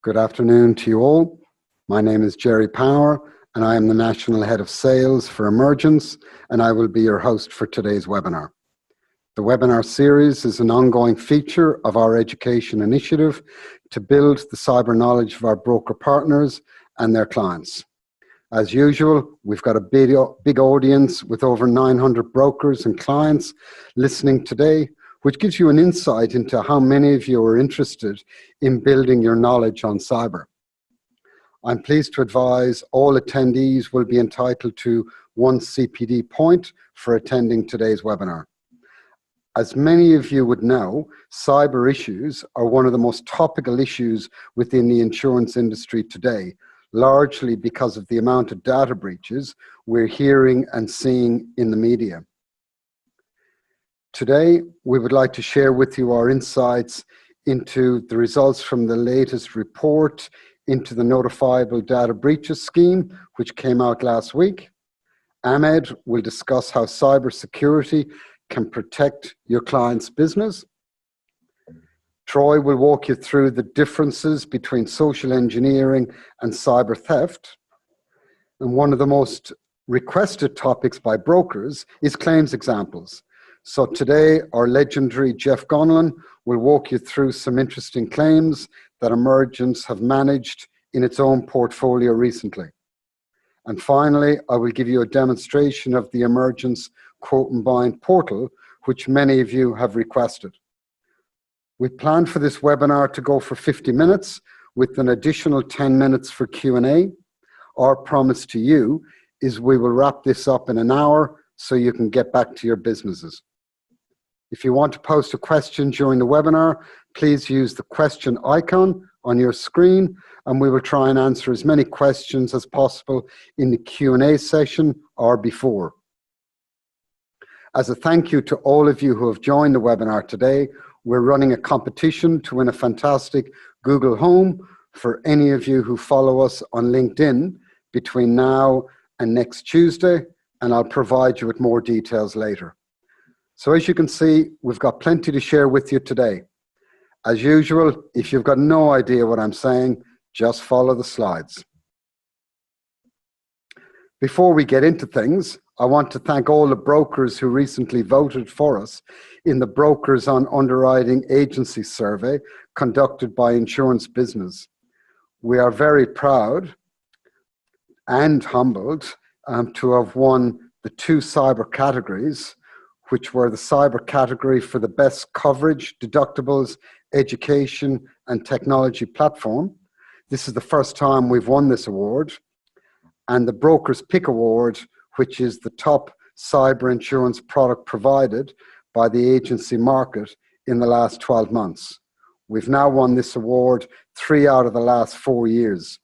Good afternoon to you all. My name is Jerry Power, and I am the National Head of Sales for Emergence, and I will be your host for today's webinar. The webinar series is an ongoing feature of our education initiative to build the cyber knowledge of our broker partners and their clients. As usual, we've got a big audience with over 900 brokers and clients listening today, which gives you an insight into how many of you are interested in building your knowledge on cyber. I'm pleased to advise all attendees will be entitled to 1 CPD point for attending today's webinar. As many of you would know, cyber issues are one of the most topical issues within the insurance industry today, largely because of the amount of data breaches we're hearing and seeing in the media. Today, we would like to share with you our insights into the results from the latest report into the Notifiable Data Breaches Scheme, which came out last week. Ahmed will discuss how cybersecurity can protect your client's business. Troy will walk you through the differences between social engineering and cyber theft. And one of the most requested topics by brokers is claims examples. So today, our legendary Jeff Gonlin will walk you through some interesting claims that Emergence have managed in its own portfolio recently. And finally, I will give you a demonstration of the Emergence Quote and Bind portal, which many of you have requested. We planned for this webinar to go for 50 minutes with an additional 10 minutes for Q&A. Our promise to you is we will wrap this up in an hour so you can get back to your businesses. If you want to post a question during the webinar, please use the question icon on your screen, and we will try and answer as many questions as possible in the Q&A session or before. As a thank you to all of you who have joined the webinar today, we're running a competition to win a fantastic Google Home for any of you who follow us on LinkedIn between now and next Tuesday, and I'll provide you with more details later. So as you can see, we've got plenty to share with you today. As usual, if you've got no idea what I'm saying, just follow the slides. Before we get into things, I want to thank all the brokers who recently voted for us in the Brokers on Underwriting Agency survey conducted by Insurance Business. We are very proud and humbled to have won the 2 cyber categories, which were the cyber category for the best coverage, deductibles, education, and technology platform. This is the first time we've won this award. And the Broker's Pick Award, which is the top cyber insurance product provided by the agency market in the last 12 months. We've now won this award 3 out of the last 4 years.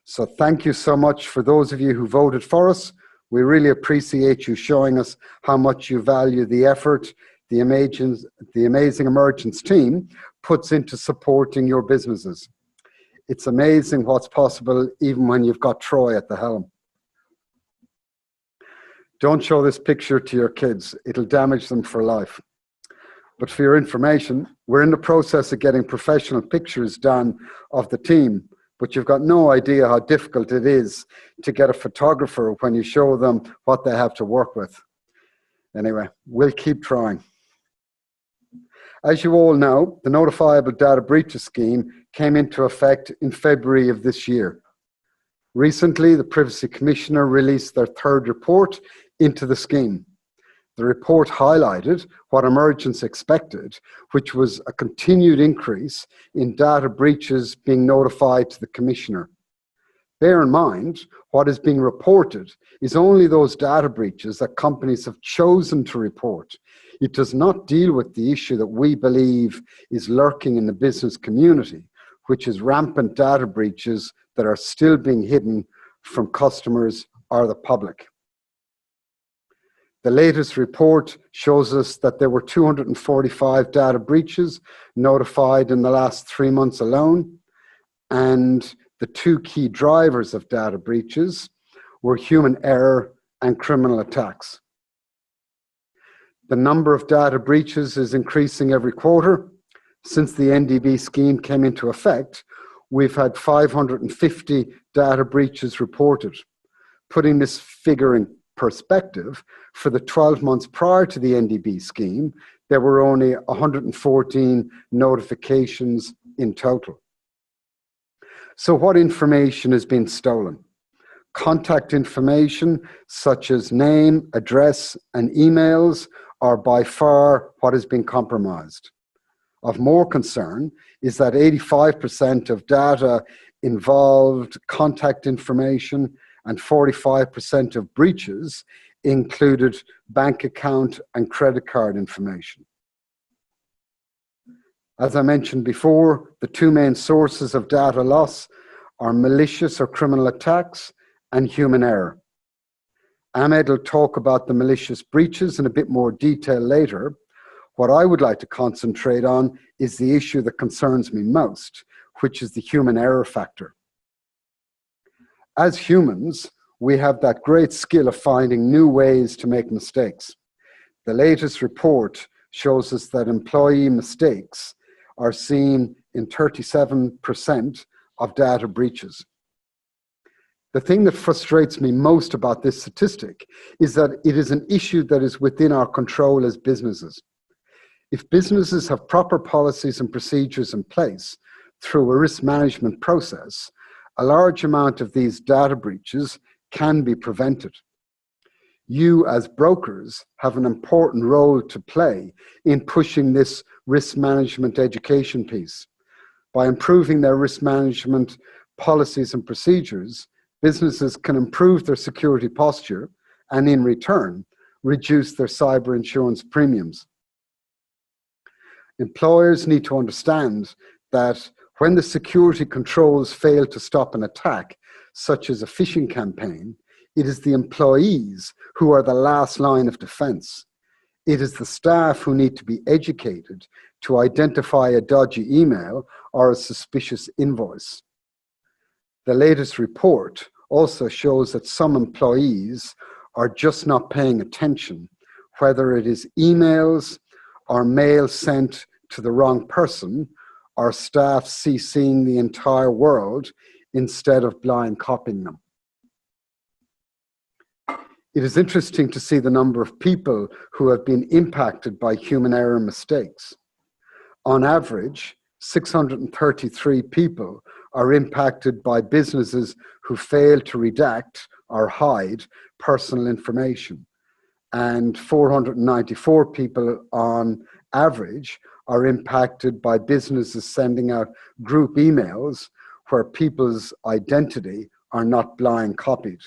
So thank you so much for those of you who voted for us. We really appreciate you showing us how much you value the effort the amazing Emergence team puts into supporting your businesses. It's amazing what's possible even when you've got Troy at the helm. Don't show this picture to your kids. It'll damage them for life. But for your information, we're in the process of getting professional pictures done of the team, but you've got no idea how difficult it is to get a photographer when you show them what they have to work with. Anyway, we'll keep trying. As you all know, the Notifiable Data Breaches Scheme came into effect in February of this year. Recently, the Privacy Commissioner released their 3rd report into the scheme. The report highlighted what Emergence expected, which was a continued increase in data breaches being notified to the Commissioner. Bear in mind, what is being reported is only those data breaches that companies have chosen to report. It does not deal with the issue that we believe is lurking in the business community, which is rampant data breaches that are still being hidden from customers or the public. The latest report shows us that there were 245 data breaches notified in the last 3 months alone, and the 2 key drivers of data breaches were human error and criminal attacks. The number of data breaches is increasing every quarter. Since the NDB scheme came into effect, we've had 550 data breaches reported. Putting this figure in perspective, for the 12 months prior to the NDB scheme, there were only 114 notifications in total. So what information has been stolen? Contact information such as name, address, and emails are by far what has been compromised. Of more concern is that 85% of data involved contact information and 45% of breaches included bank account and credit card information. As I mentioned before, the two main sources of data loss are malicious or criminal attacks and human error. Ahmed will talk about the malicious breaches in a bit more detail later. What I would like to concentrate on is the issue that concerns me most, which is the human error factor. As humans, we have that great skill of finding new ways to make mistakes. The latest report shows us that employee mistakes are seen in 37% of data breaches. The thing that frustrates me most about this statistic is that it is an issue that is within our control as businesses. If businesses have proper policies and procedures in place through a risk management process, a large amount of these data breaches can be prevented. You as brokers have an important role to play in pushing this risk management education piece. By improving their risk management policies and procedures, businesses can improve their security posture and in return, reduce their cyber insurance premiums. Employers need to understand that when the security controls fail to stop an attack, such as a phishing campaign, it is the employees who are the last line of defense. It is the staff who need to be educated to identify a dodgy email or a suspicious invoice. The latest report also shows that some employees are just not paying attention, whether it is emails or mail sent to the wrong person, or staff CCing the entire world instead of blind copying them. It is interesting to see the number of people who have been impacted by human error mistakes. On average, 633 people are impacted by businesses who fail to redact or hide personal information. And 494 people on average are impacted by businesses sending out group emails where people's identity are not blind copied.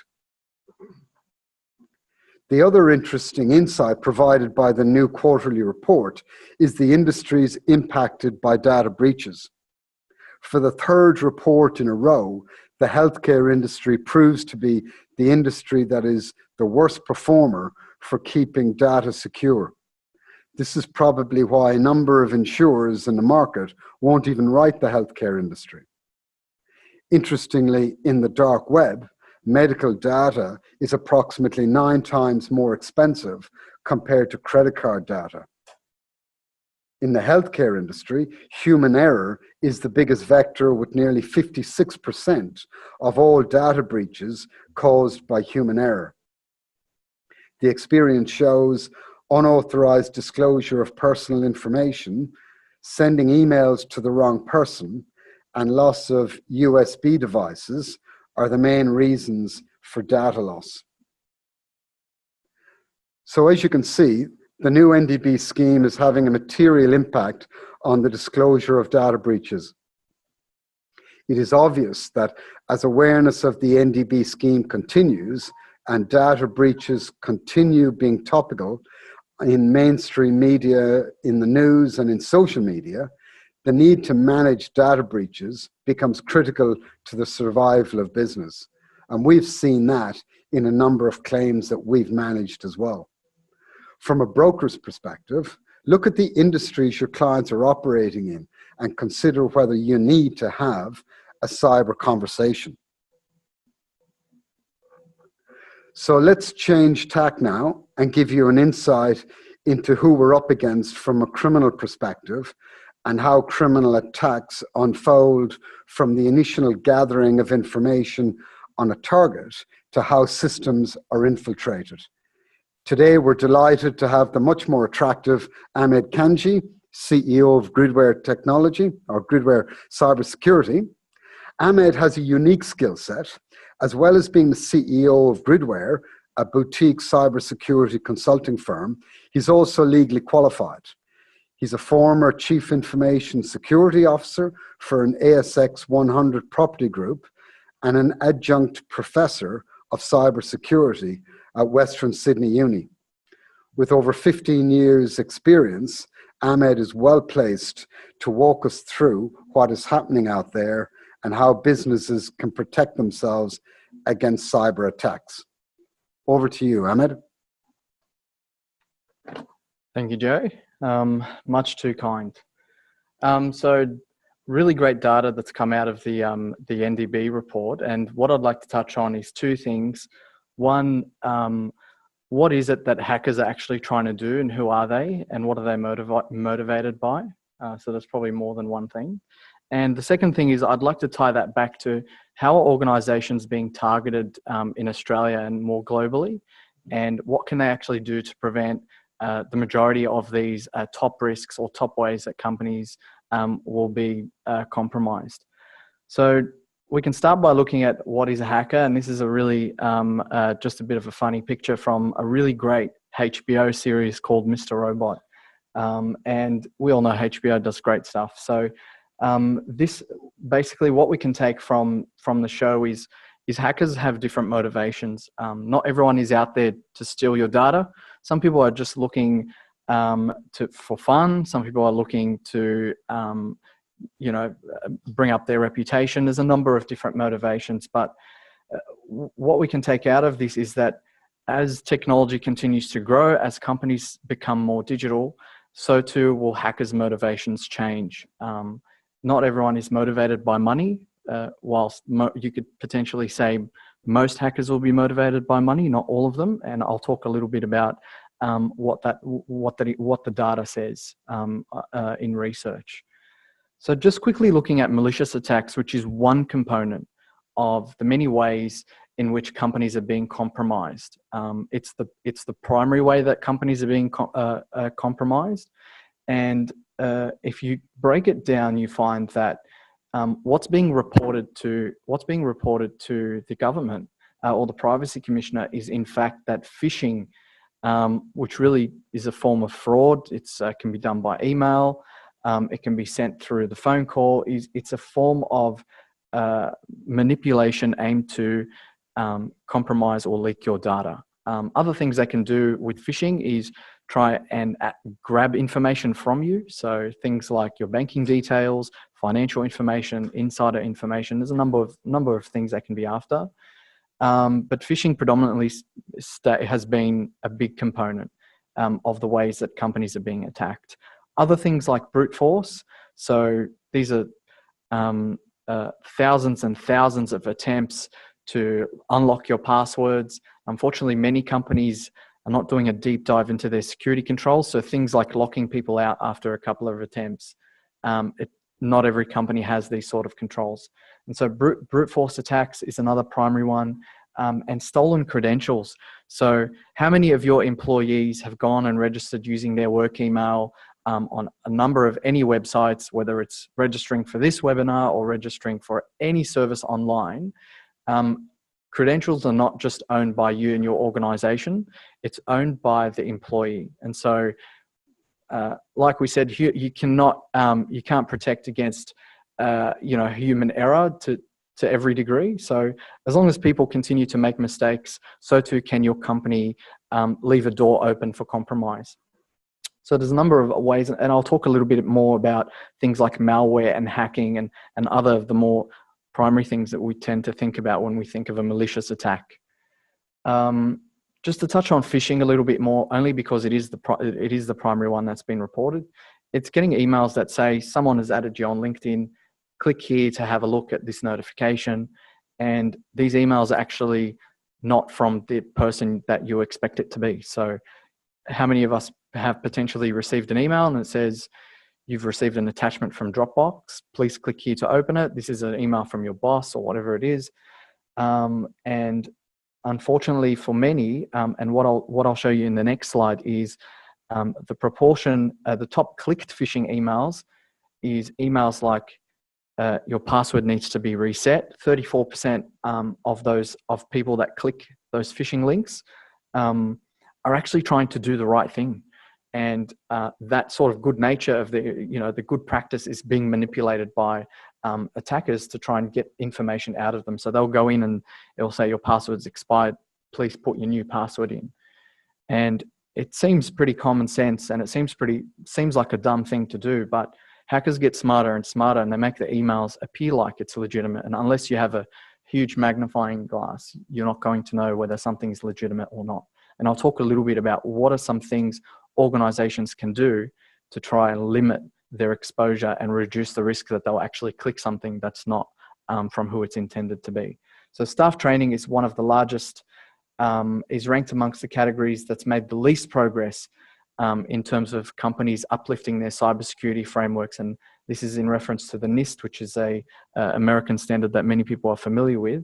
The other interesting insight provided by the new quarterly report is the industries impacted by data breaches. For the third report in a row, the healthcare industry proves to be the industry that is the worst performer for keeping data secure. This is probably why a number of insurers in the market won't even write the healthcare industry. Interestingly, in the dark web, medical data is approximately 9 times more expensive compared to credit card data. In the healthcare industry, human error is the biggest vector, with nearly 56% of all data breaches caused by human error. The experience shows unauthorized disclosure of personal information, sending emails to the wrong person, and loss of USB devices are the main reasons for data loss. So as you can see, the new NDB scheme is having a material impact on the disclosure of data breaches. It is obvious that as awareness of the NDB scheme continues and data breaches continue being topical in mainstream media, in the news, and in social media, the need to manage data breaches becomes critical to the survival of business. And we've seen that in a number of claims that we've managed as well. From a broker's perspective, look at the industries your clients are operating in and consider whether you need to have a cyber conversation. So let's change tack now and give you an insight into who we're up against from a criminal perspective and how criminal attacks unfold from the initial gathering of information on a target to how systems are infiltrated. Today, we're delighted to have the much more attractive Ahmed Kanji, CEO of Gridware Technology, or Gridware Cybersecurity. Ahmed has a unique skill set. As well as being the CEO of Gridware, a boutique cybersecurity consulting firm, he's also legally qualified. He's a former Chief Information Security Officer for an ASX 100 property group and an adjunct professor of cybersecurity at Western Sydney Uni. With over 15 years' experience, Ahmed is well placed to walk us through what is happening out there and how businesses can protect themselves against cyber attacks. Over to you, Ahmed. Thank you, Joe. Much too kind. So really great data that's come out of the NDB report. And what I'd like to touch on is two things. One, what is it that hackers are actually trying to do and who are they and what are they motivated by? So there's probably more than one thing. And the second thing is I'd like to tie that back to how are organizations being targeted in Australia and more globally, and what can they actually do to prevent the majority of these top risks or top ways that companies will be compromised. So we can start by looking at what is a hacker, and this is a really just a bit of a funny picture from a really great HBO series called Mr. Robot. And we all know HBO does great stuff. So this basically what we can take from the show is hackers have different motivations. Not everyone is out there to steal your data. Some people are just looking for fun. Some people are looking to bring up their reputation. There's a number of different motivations, but what we can take out of this is that as technology continues to grow, as companies become more digital, so too will hackers' motivations change. Not everyone is motivated by money, whilst you could potentially say most hackers will be motivated by money, not all of them. And I'll talk a little bit about what the data says in research. So just quickly looking at malicious attacks, which is one component of the many ways in which companies are being compromised. It's the primary way that companies are being compromised. And if you break it down, you find that what's being reported to the government or the Privacy Commissioner is in fact that phishing, which really is a form of fraud. It can be done by email. It can be sent through the phone call. It's a form of manipulation aimed to compromise or leak your data. Other things they can do with phishing is try and grab information from you. So things like your banking details, financial information, insider information. There's a number of things they can be after. But phishing predominantly has been a big component of the ways that companies are being attacked. Other things like brute force. So these are thousands and thousands of attempts to unlock your passwords. Unfortunately, many companies are not doing a deep dive into their security controls. So things like locking people out after a couple of attempts. Not every company has these sort of controls. And so brute force attacks is another primary one. And stolen credentials. So how many of your employees have gone and registered using their work email on a number of any websites, whether it's registering for this webinar or registering for any service online? Credentials are not just owned by you and your organization, it's owned by the employee. And so, like we said, you can't protect against, human error to every degree. So as long as people continue to make mistakes, so too can your company leave a door open for compromise. So there's a number of ways, and I'll talk a little bit more about things like malware and hacking and other of the more primary things that we tend to think about when we think of a malicious attack. Just to touch on phishing a little bit more, only because it is the primary one that's been reported. It's getting emails that say someone has added you on LinkedIn, click here to have a look at this notification. And these emails are actually not from the person that you expect it to be. So how many of us have potentially received an email and it says, you've received an attachment from Dropbox. Please click here to open it. This is an email from your boss or whatever it is. And unfortunately for many, and what I'll show you in the next slide is the proportion, the top clicked phishing emails is emails like your password needs to be reset. 34% of people that click those phishing links are actually trying to do the right thing. And that sort of good nature of the good practice is being manipulated by attackers to try and get information out of them. So they'll go in and it'll say your password's expired. Please put your new password in. And it seems pretty common sense, and it seems like a dumb thing to do, but hackers get smarter and smarter, and they make the emails appear like it's legitimate. And unless you have a huge magnifying glass, you're not going to know whether something's legitimate or not. And I'll talk a little bit about what are some things organizations can do to try and limit their exposure and reduce the risk that they'll actually click something that's not from who it's intended to be. So staff training is one of the largest, is ranked amongst the categories that's made the least progress in terms of companies uplifting their cybersecurity frameworks. And this is in reference to the NIST, which is a American standard that many people are familiar with.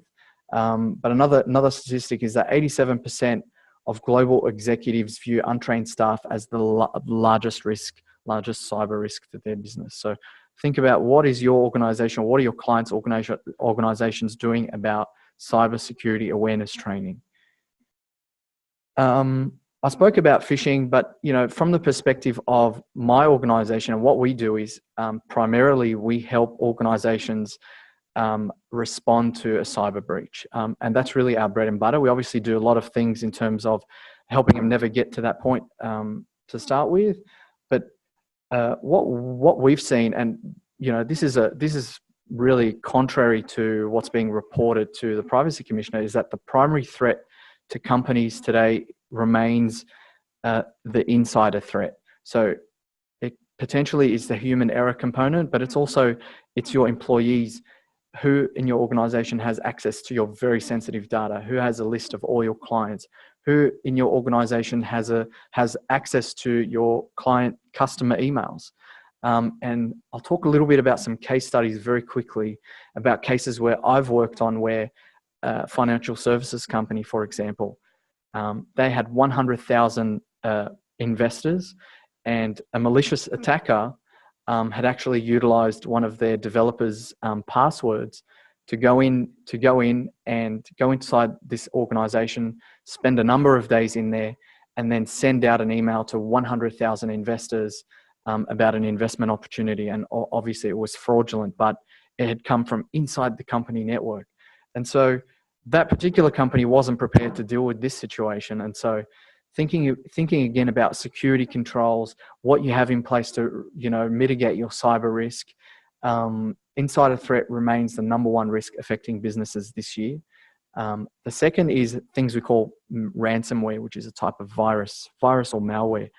But another statistic is that 87% of global executives view untrained staff as the largest cyber risk to their business. So think about what is your organization, what are your clients' organizations doing about cybersecurity awareness training. I spoke about phishing, but from the perspective of my organization, and what we do is primarily we help organizations respond to a cyber breach. And that's really our bread and butter. We obviously do a lot of things in terms of helping them never get to that point to start with. But what we've seen, and this is really contrary to what's being reported to the Privacy Commissioner, is that the primary threat to companies today remains the insider threat. So it potentially is the human error component, but it's your employees who in your organization has access to your very sensitive data, who has a list of all your clients, who in your organization has access to your client customer emails. And I'll talk a little bit about some case studies very quickly about cases where I've worked on where financial services company, for example, they had 100,000 investors, and a malicious attacker had actually utilized one of their developers' passwords to go in and go inside this organization, spend a number of days in there, and then send out an email to 100,000 investors about an investment opportunity. And obviously it was fraudulent, but it had come from inside the company network. And so that particular company wasn't prepared to deal with this situation. And so thinking again about security controls, what you have in place to mitigate your cyber risk. Insider threat remains the number one risk affecting businesses this year. The second is things we call ransomware, which is a type of virus or malware.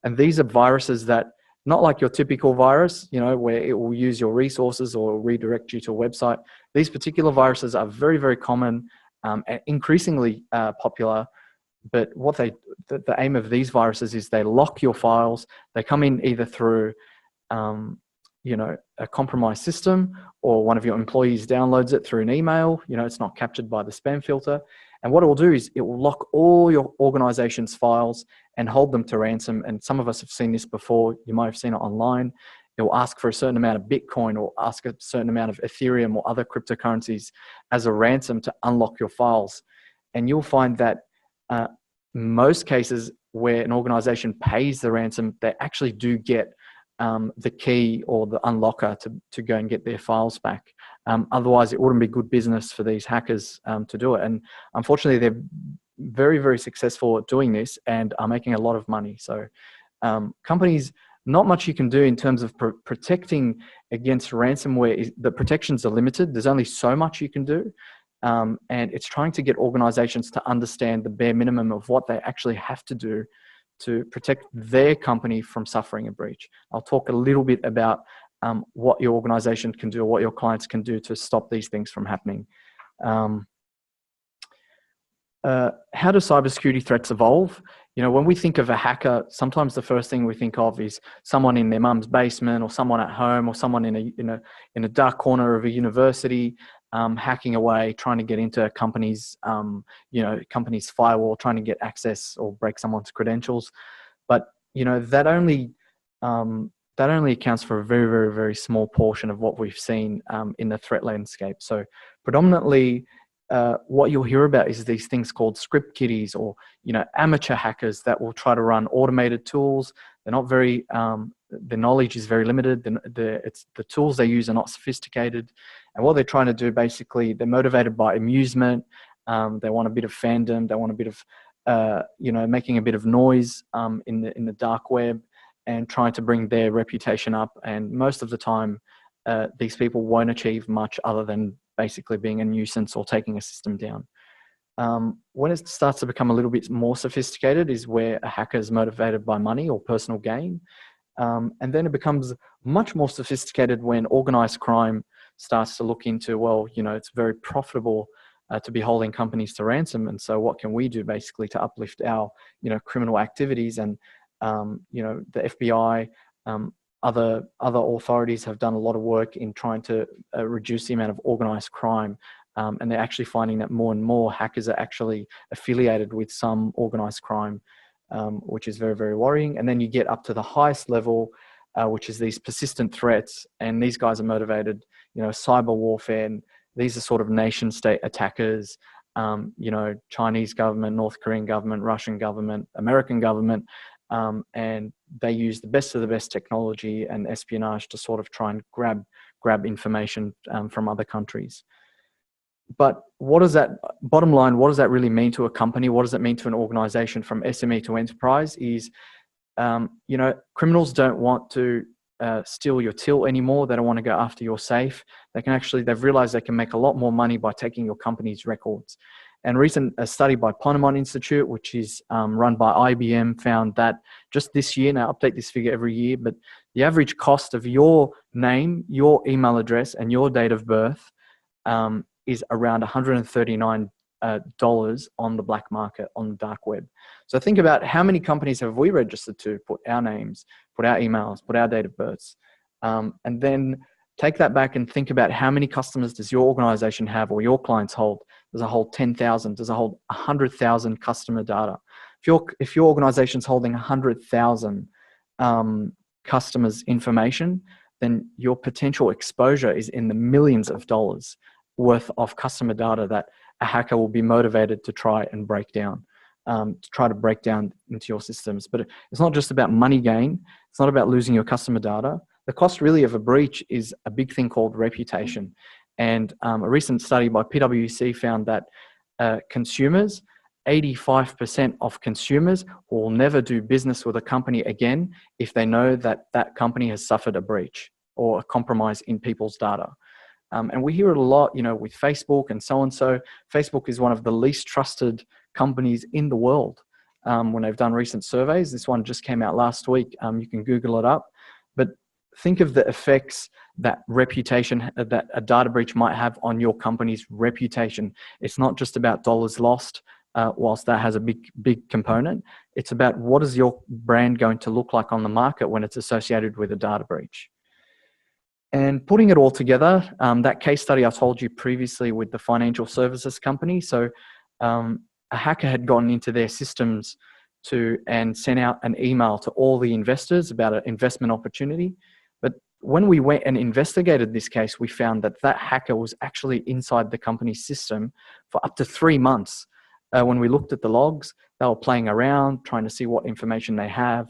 And these are viruses that, not like your typical virus, where it will use your resources or redirect you to a website. These particular viruses are very, very common and increasingly popular. But what the aim of these viruses is they lock your files. They come in either through, a compromised system, or one of your employees downloads it through an email. It's not captured by the spam filter. And what it will do is it will lock all your organization's files and hold them to ransom. And some of us have seen this before. You might have seen it online. It will ask for a certain amount of Bitcoin or ask a certain amount of Ethereum or other cryptocurrencies as a ransom to unlock your files. And you'll find that most cases where an organization pays the ransom, they actually do get the key or the unlocker to go and get their files back. Otherwise, it wouldn't be good business for these hackers to do it. And unfortunately, they're very, very successful at doing this and are making a lot of money. So companies, not much you can do in terms of protecting against ransomware. The protections are limited. There's only so much you can do. And it's trying to get organizations to understand the bare minimum of what they actually have to do to protect their company from suffering a breach. I'll talk a little bit about what your organization can do, or what your clients can do to stop these things from happening. How do cybersecurity threats evolve? when we think of a hacker, sometimes the first thing we think of is someone in their mum's basement, or someone at home, or someone in a dark corner of a university, hacking away, trying to get into a company's company's firewall, trying to get access or break someone's credentials. But that only accounts for a very, very, very small portion of what we've seen in the threat landscape. So predominantly, what you'll hear about is these things called script kiddies, or amateur hackers that will try to run automated tools. They're not very the knowledge is very limited. The tools they use are not sophisticated, and what they're trying to do, basically, they're motivated by amusement. They want a bit of fandom. They want a bit of making a bit of noise in the dark web, and trying to bring their reputation up. And most of the time, these people won't achieve much other than basically being a nuisance or taking a system down. When it starts to become a little bit more sophisticated is where a hacker is motivated by money or personal gain. And then it becomes much more sophisticated when organized crime starts to look into, it's very profitable to be holding companies to ransom. And so what can we do basically to uplift our, criminal activities? And, the FBI, other authorities have done a lot of work in trying to reduce the amount of organized crime. And they're actually finding that more and more hackers are actually affiliated with some organized crime, which is very, very worrying. And then you get up to the highest level, which is these persistent threats. And these guys are motivated, cyber warfare. And these are sort of nation state attackers, Chinese government, North Korean government, Russian government, American government. And they use the best of the best technology and espionage to sort of try and grab information from other countries. But bottom line, what does that really mean to a company? What does it mean to an organization from SME to enterprise? Is, criminals don't want to steal your till anymore. They don't want to go after your safe. They've realized they can make a lot more money by taking your company's records. And a study by Ponemon Institute, which is run by IBM, found that just this year, now I update this figure every year, but the average cost of your name, your email address, and your date of birth is around $139 on the black market, on the dark web. So think about how many companies have we registered to put our names, put our emails, put our date of births, and then take that back and think about how many customers does your organization have or your clients hold. Does it hold 10,000? Does it hold 100,000 customer data? If your organization's holding 100,000 customers' information, then your potential exposure is in the millions of dollars worth of customer data that a hacker will be motivated to try and break down, into your systems. But it's not just about money gain. It's not about losing your customer data. The cost really of a breach is a big thing called reputation. And a recent study by PwC found that 85% of consumers will never do business with a company again if they know that that company has suffered a breach or a compromise in people's data. And we hear it a lot, with Facebook and so on. So Facebook is one of the least trusted companies in the world. When they've done recent surveys, this one just came out last week. You can Google it up. But think of the effects that that a data breach might have on your company's reputation. It's not just about dollars lost, whilst that has a big component. It's about what is your brand going to look like on the market when it's associated with a data breach. And putting it all together, that case study I told you previously with the financial services company. So a hacker had gotten into their systems and sent out an email to all the investors about an investment opportunity. But when we went and investigated this case, we found that hacker was actually inside the company's system for up to 3 months. When we looked at the logs, they were playing around, trying to see what information they have.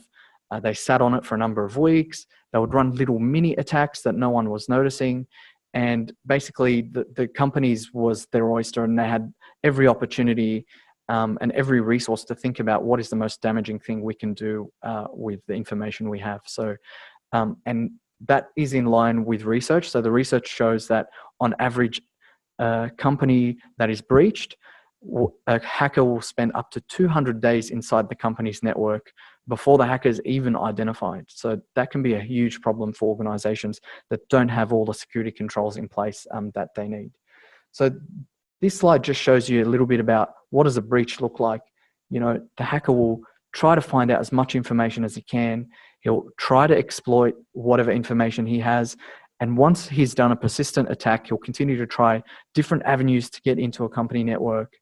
They sat on it for a number of weeks. They would run little mini attacks that no one was noticing. And basically, the company's was their oyster, and they had every opportunity and every resource to think about what is the most damaging thing we can do with the information we have. So, and that is in line with research. So the research shows that on average, a company that is breached, a hacker will spend up to 200 days inside the company's network before the hacker is even identified. So that can be a huge problem for organizations that don't have all the security controls in place that they need. So this slide just shows you a little bit about what does a breach look like. The hacker will try to find out as much information as he can. He'll try to exploit whatever information he has. And once he's done a persistent attack, he'll continue to try different avenues to get into a company network.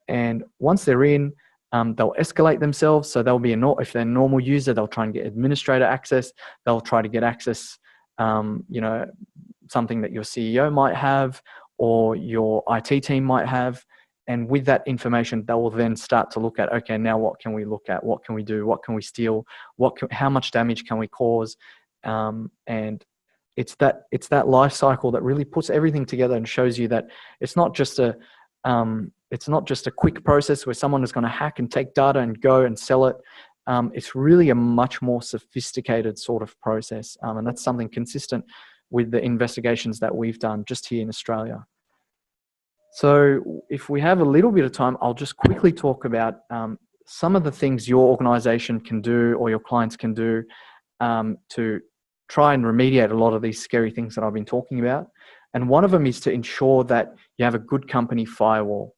And once they're in, they'll escalate themselves. So they'll be if they're a normal user, they'll try and get administrator access. They'll try to get access, something that your CEO might have or your IT team might have. And with that information, they will then start to look at, okay, now what can we look at? What can we do? What can we steal? How much damage can we cause? And it's that life cycle that really puts everything together and shows you that it's not just a quick process where someone is going to hack and take data and go and sell it. It's really a much more sophisticated sort of process. And that's something consistent with the investigations that we've done just here in Australia. So if we have a little bit of time, I'll just quickly talk about some of the things your organization can do or your clients can do to try and remediate a lot of these scary things that I've been talking about. And one of them is to ensure that you have a good company firewall.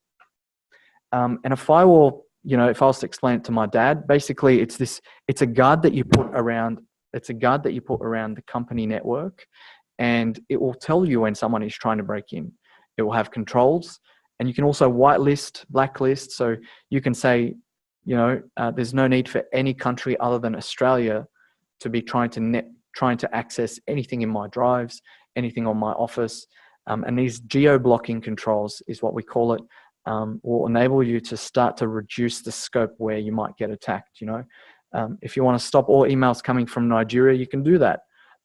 And a firewall, if I was to explain it to my dad, basically it's a guard that you put around the company network, and it will tell you when someone is trying to break in. It will have controls, and you can also whitelist, blacklist. So you can say, there's no need for any country other than Australia to be trying to access anything in my drives, anything on my office. And these geo-blocking controls is what we call it, will enable you to start to reduce the scope where you might get attacked. If you want to stop all emails coming from Nigeria, you can do that.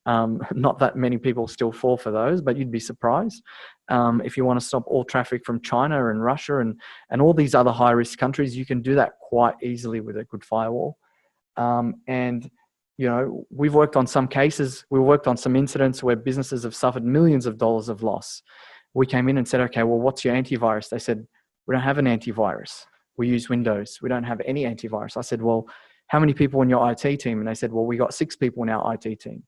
Not that many people still fall for those, but you'd be surprised. If you want to stop all traffic from China and Russia and all these other high-risk countries, you can do that quite easily with a good firewall. We've worked on some cases. We worked on some incidents where businesses have suffered millions of dollars of loss. We came in and said, okay, well, what's your antivirus? They said, we don't have an antivirus. We use Windows. We don't have any antivirus. I said, well, how many people in your IT team? And they said, well, we got 6 people in our IT team.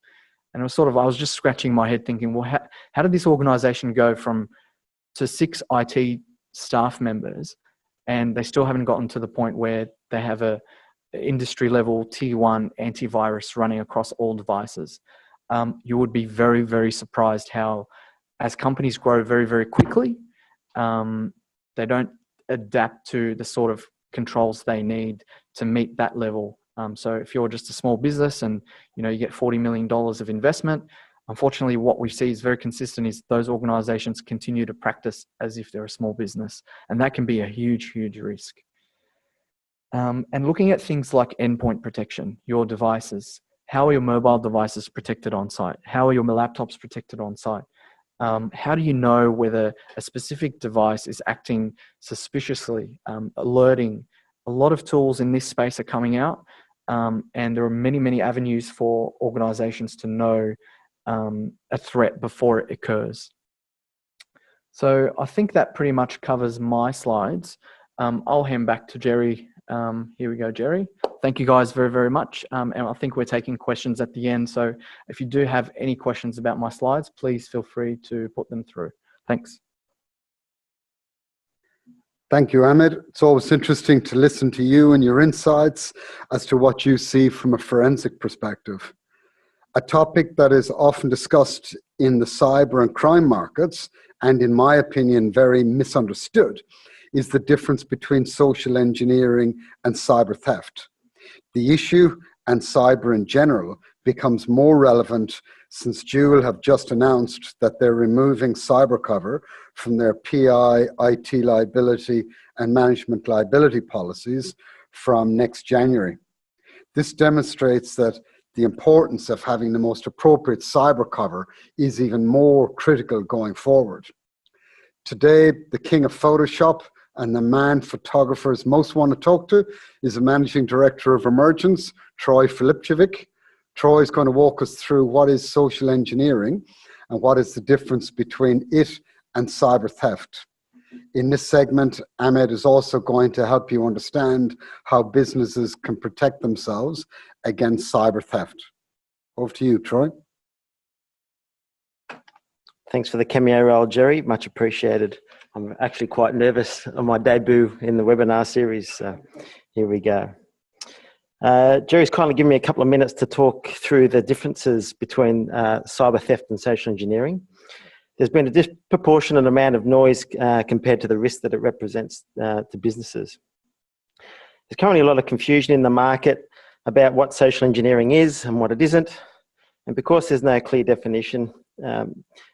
And I was just scratching my head thinking, well, how did this organization go to 6 IT staff members, and they still haven't gotten to the point where they have a industry level tier 1 antivirus running across all devices? You would be very, very surprised how, as companies grow very, very quickly, they don't adapt to the sort of controls they need to meet that level. So if you're just a small business and you get $40 million of investment, unfortunately what we see is very consistent is those organizations continue to practice as if they're a small business, and that can be a huge, huge risk. And looking at things like endpoint protection, your devices, how are your mobile devices protected on site? How are your laptops protected on site? How do you know whether a specific device is acting suspiciously, alerting? A lot of tools in this space are coming out, and there are many, many avenues for organizations to know a threat before it occurs. So I think that pretty much covers my slides. I'll hand back to Jerry. Here we go, Jerry. Thank you guys very, very much. And I think we're taking questions at the end. So if you do have any questions about my slides, please feel free to put them through. Thanks. Thank you, Ahmed. It's always interesting to listen to you and your insights as to what you see from a forensic perspective. A topic that is often discussed in the cyber and crime markets, and in my opinion, very misunderstood, is the difference between social engineering and cyber theft. The issue, and cyber in general, becomes more relevant since Dual have just announced that they're removing cyber cover from their PI, IT liability, and management liability policies from next January. This demonstrates that the importance of having the most appropriate cyber cover is even more critical going forward. Today, the king of Photoshop and the man photographers most want to talk to is the managing director of Emergence, Troy Filipchevic. Troy is going to walk us through what is social engineering and what is the difference between it and cyber theft. In this segment, Ahmed is also going to help you understand how businesses can protect themselves against cyber theft. Over to you, Troy. Thanks for the cameo role, Jerry. Much appreciated. I'm actually quite nervous on my debut in the webinar series. So here we go. Jerry's kindly given me a couple of minutes to talk through the differences between cyber theft and social engineering. There's been a disproportionate amount of noise compared to the risk that it represents to businesses. There's currently a lot of confusion in the market about what social engineering is and what it isn't. And because there's no clear definition,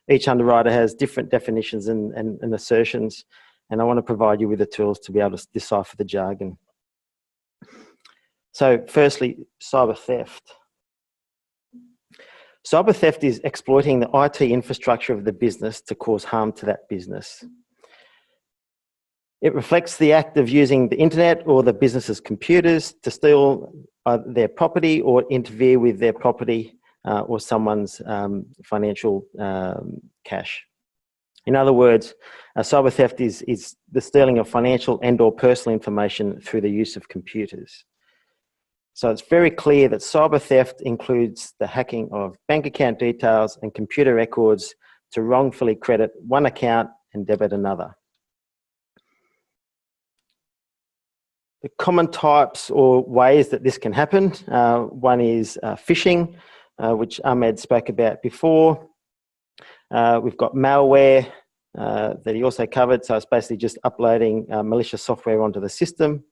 each underwriter has different definitions and assertions. And I want to provide you with the tools to be able to decipher the jargon. So firstly, cyber theft. Cyber theft is exploiting the IT infrastructure of the business to cause harm to that business. It reflects the act of using the internet or the business's computers to steal their property or interfere with their property or someone's financial cash. In other words, cyber theft is the stealing of financial and/or personal information through the use of computers. So it's very clear that cyber theft includes the hacking of bank account details and computer records to wrongfully credit one account and debit another. The common types or ways that this can happen, one is phishing, which Ahmed spoke about before. We've got malware that he also covered, so it's basically just uploading malicious software onto the system.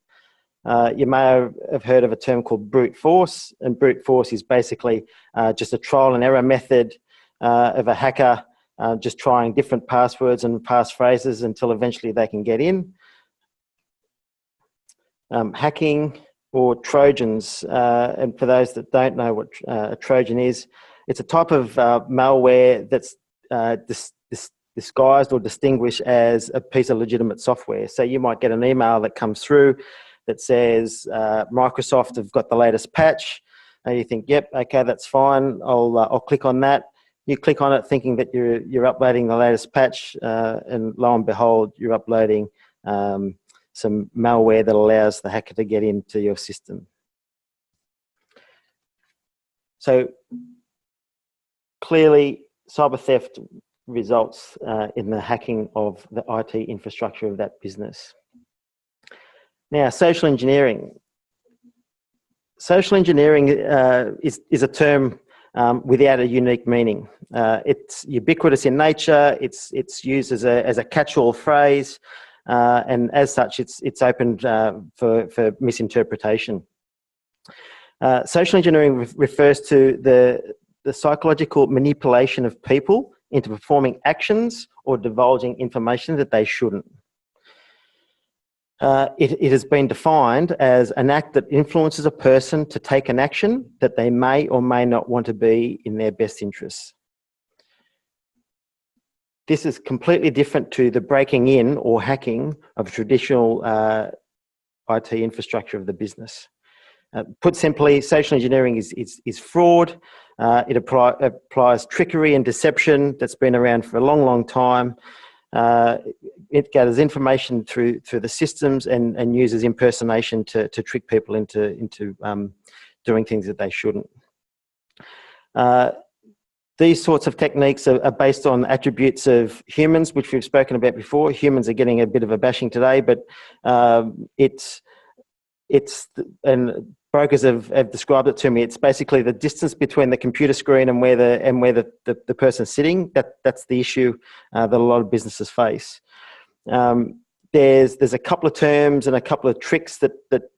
You may have heard of a term called brute force, and brute force is basically just a trial and error method of a hacker just trying different passwords and passphrases until eventually they can get in. Hacking or Trojans, and for those that don't know what a Trojan is, it's a type of malware that's disguised or distinguished as a piece of legitimate software. So you might get an email that comes through that says Microsoft have got the latest patch, and you think, yep, okay, that's fine. I'll click on that. You click on it thinking that you're uploading the latest patch, and lo and behold, you're uploading some malware that allows the hacker to get into your system. So clearly, cyber theft results in the hacking of the IT infrastructure of that business. Now, social engineering. Social engineering is a term without a unique meaning. It's ubiquitous in nature. It's used as a catch-all phrase, and as such, it's open for misinterpretation. Social engineering refers to the psychological manipulation of people into performing actions or divulging information that they shouldn't. It has been defined as an act that influences a person to take an action that they may or may not want to be in their best interests. This is completely different to the breaking in or hacking of traditional IT infrastructure of the business. Put simply, social engineering is fraud. It applies trickery and deception that's been around for a long, long time. It gathers information through the systems and uses impersonation to trick people into doing things that they shouldn't. These sorts of techniques are based on attributes of humans, which we've spoken about before. Humans are getting a bit of a bashing today, but and brokers have described it to me. It's basically the distance between the computer screen and where the person's sitting. That's the issue that a lot of businesses face. There's a couple of terms and a couple of tricks that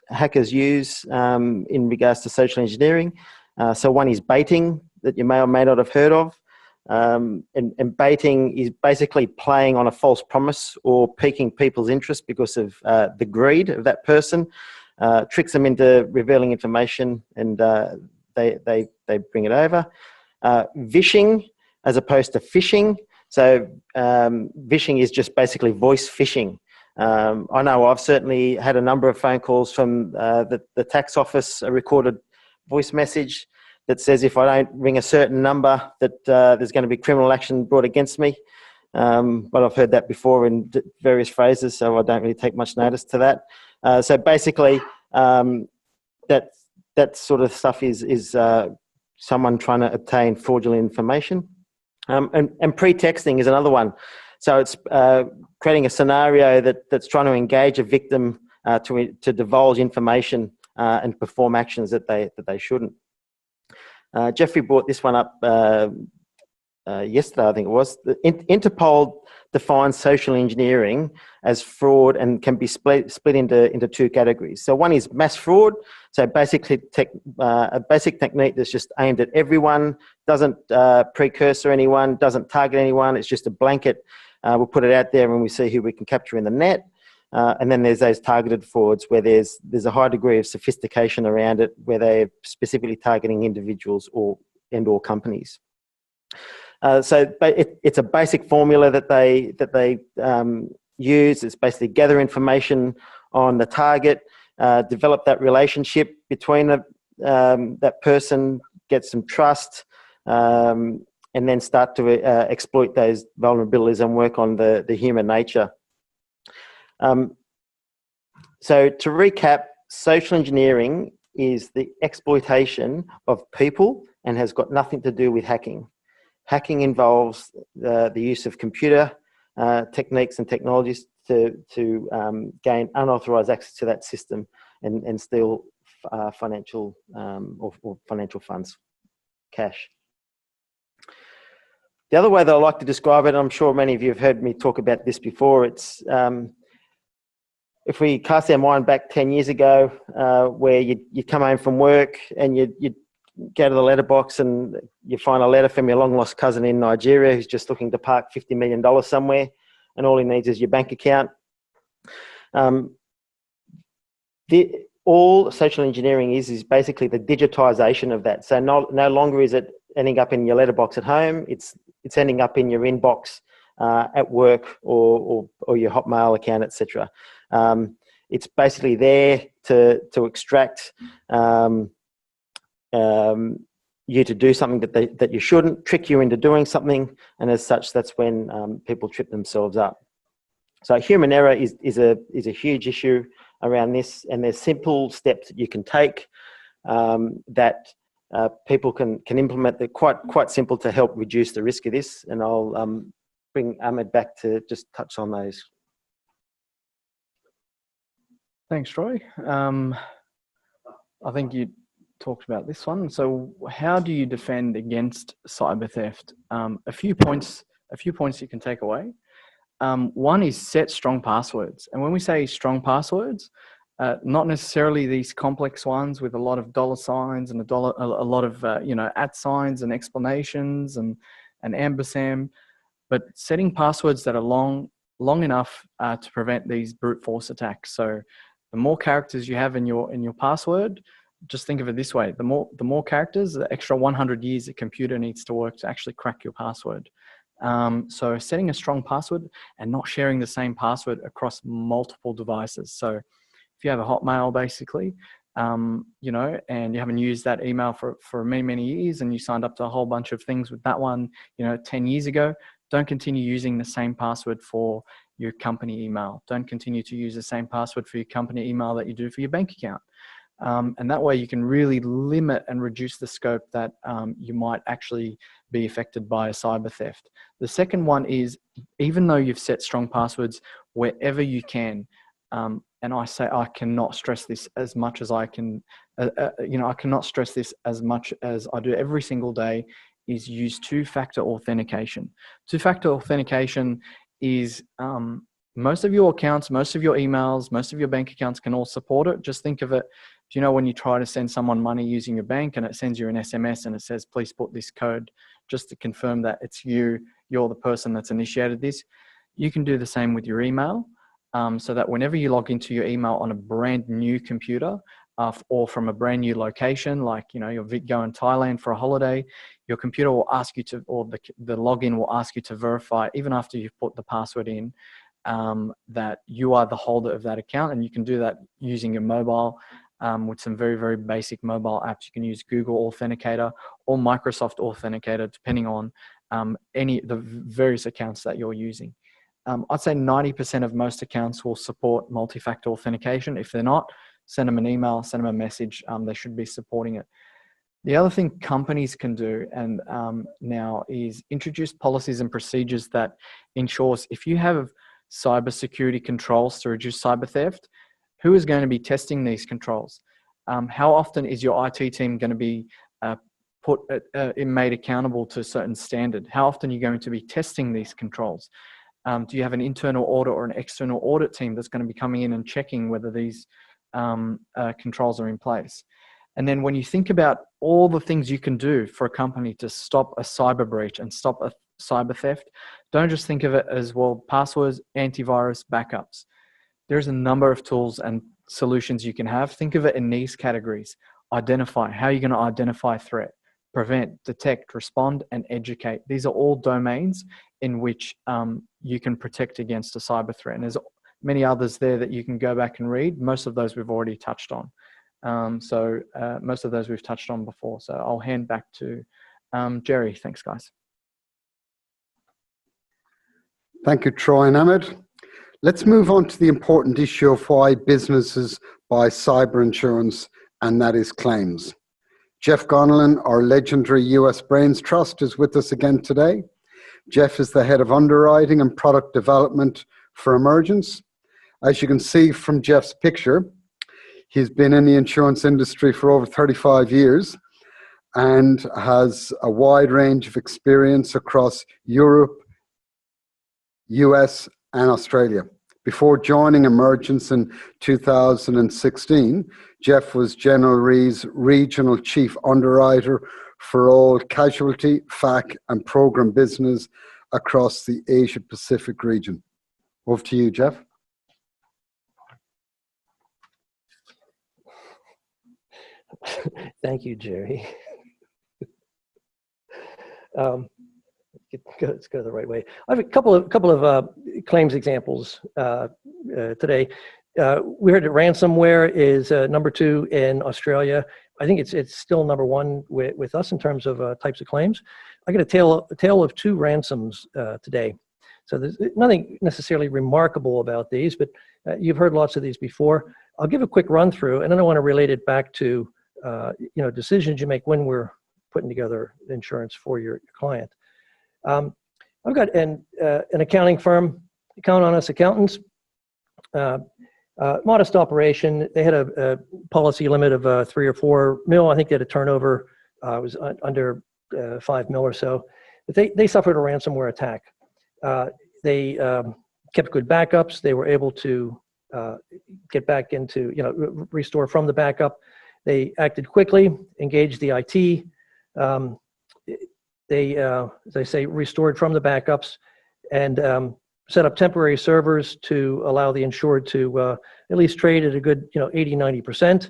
hackers use in regards to social engineering. So one is baiting, that you may or may not have heard of. And baiting is basically playing on a false promise or piquing people's interest because of the greed of that person. Tricks them into revealing information, and they bring it over. Vishing as opposed to phishing. So vishing is just basically voice phishing. I know I've certainly had a number of phone calls from the tax office, a recorded voice message that says if I don't ring a certain number that there's going to be criminal action brought against me. But I've heard that before in various phrases, so I don't really take much notice to that. So basically, that sort of stuff is someone trying to obtain fraudulent information. And pre-texting is another one. So it's creating a scenario that's trying to engage a victim to divulge information and perform actions that they shouldn't. Jeffrey brought this one up yesterday, I think it was. Interpol defines social engineering as fraud and can be split into two categories. So one is mass fraud. So basically, a basic technique that's just aimed at everyone, doesn't precursor anyone, doesn't target anyone. It's just a blanket. We'll put it out there and we see who we can capture in the net. And then there's those targeted frauds where there's a high degree of sophistication around it, where they're specifically targeting individuals or companies. So it's a basic formula that they use. It's basically gather information on the target, develop that relationship between that person, get some trust, and then start to exploit those vulnerabilities and work on the human nature. So to recap, social engineering is the exploitation of people and has got nothing to do with hacking. Hacking involves the use of computer techniques and technologies to gain unauthorized access to that system and steal financial or financial funds, cash. The other way that I like to describe it, and I'm sure many of you have heard me talk about this before, it's if we cast our mind back 10 years ago, where you come home from work and you go to the letterbox and you find a letter from your long-lost cousin in Nigeria who's just looking to park $50 million somewhere, and all he needs is your bank account. All social engineering is basically the digitization of that. So no longer is it ending up in your letterbox at home. It's ending up in your inbox at work or your Hotmail account, etc. It's basically there to extract you to do something that you shouldn't, trick you into doing something, and as such, that's when people trip themselves up. So human error is a huge issue around this, and there's simple steps that you can take that people can implement. They're quite simple to help reduce the risk of this, and I'll bring Ahmed back to just touch on those. Thanks, Troy. I think you talked about this one. So how do you defend against cyber theft? A few points you can take away. One is set strong passwords. And when we say strong passwords, not necessarily these complex ones with a lot of dollar signs and a lot of @ signs and explanations and ampersand, but setting passwords that are long enough to prevent these brute force attacks. So the more characters you have in your password, just think of it this way: the more characters, the extra 100 years the computer needs to work to actually crack your password. So setting a strong password and not sharing the same password across multiple devices. So if you have a Hotmail, basically, and you haven't used that email for many years, and you signed up to a whole bunch of things with that one, 10 years ago, don't continue using the same password for your company email. Don't continue to use the same password for your company email that you do for your bank account. And that way you can really limit and reduce the scope that you might actually be affected by a cyber theft. The second one is, even though you've set strong passwords, wherever you can, and I cannot stress this as much as I can, I cannot stress this as much as I do every single day, is use two-factor authentication. Two-factor authentication is most of your accounts, most of your emails, most of your bank accounts can all support it. Just think of it, do you know when you try to send someone money using your bank and it sends you an SMS and it says, please put this code just to confirm that it's you're the person that's initiated this? You can do the same with your email, so that whenever you log into your email on a brand new computer or from a brand new location, like, you're going to Thailand for a holiday, your computer will ask you to, or the login will ask you to verify, even after you've put the password in, that you are the holder of that account. And you can do that using your mobile with some very, very basic mobile apps. You can use Google Authenticator or Microsoft Authenticator, depending on the various accounts that you're using. I'd say 90% of most accounts will support multi-factor authentication. If they're not, send them an email, send them a message. They should be supporting it. The other thing companies can do now is introduce policies and procedures that ensures, if you have cybersecurity controls to reduce cyber theft, who is going to be testing these controls? How often is your IT team going to be made accountable to a certain standard? How often are you going to be testing these controls? Do you have an internal audit or an external audit team that's going to be coming in and checking whether these controls are in place? And then when you think about all the things you can do for a company to stop a cyber breach and stop a cyber theft, don't just think of it as, well, passwords, antivirus, backups. There's a number of tools and solutions you can have. Think of it in these categories. Identify. How are you going to identify threat? Prevent, detect, respond, and educate. These are all domains in which you can protect against a cyber threat. And there's many others there that you can go back and read. Most of those we've already touched on. Most of those we've touched on before. So I'll hand back to Jerry. Thanks, guys. Thank you, Troy and Ahmed. Let's move on to the important issue of why businesses buy cyber insurance, and that is claims. Jeff Gonolin, our legendary US Brains Trust, is with us again today. Jeff is the head of underwriting and product development for Emergence. As you can see from Jeff's picture, he's been in the insurance industry for over 35 years and has a wide range of experience across Europe, US, and Australia. Before joining Emergence in 2016, Jeff was General Re's regional chief underwriter for all casualty, FAC, and program business across the Asia Pacific region. Over to you, Jeff. Thank you, Jerry. Let's go the right way. I have a couple of claims examples today. We heard that ransomware is number 2 in Australia. I think it's still number 1 with us in terms of types of claims. I got a tale of 2 ransoms today. So there's nothing necessarily remarkable about these, but you've heard lots of these before. I'll give a quick run through, and then I want to relate it back to decisions you make when we're putting together insurance for your client. I've got an accounting firm, Count on Us Accountants, modest operation. They had a policy limit of 3 or 4 mil. I think they had a turnover was under 5 mil or so. But they suffered a ransomware attack. They kept good backups. They were able to get back into, restore from the backup. They acted quickly, engaged the IT. They, as I say, restored from the backups and set up temporary servers to allow the insured to at least trade at a good 80, 90%.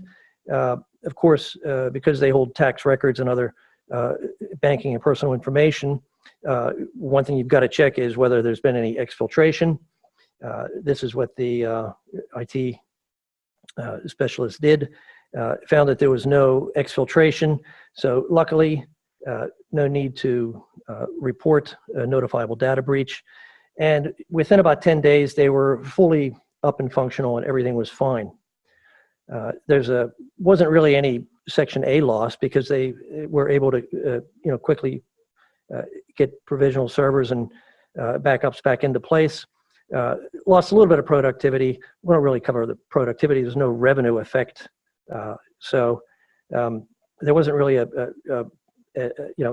Of course, because they hold tax records and other banking and personal information, one thing you've got to check is whether there's been any exfiltration. This is what the IT specialist did. Found that there was no exfiltration. So luckily, no need to report a notifiable data breach. And within about 10 days, they were fully up and functional and everything was fine. Wasn't really any Section A loss because they were able to quickly get provisional servers and backups back into place. Lost a little bit of productivity. We don't really cover the productivity. There's no revenue effect. So there wasn't really a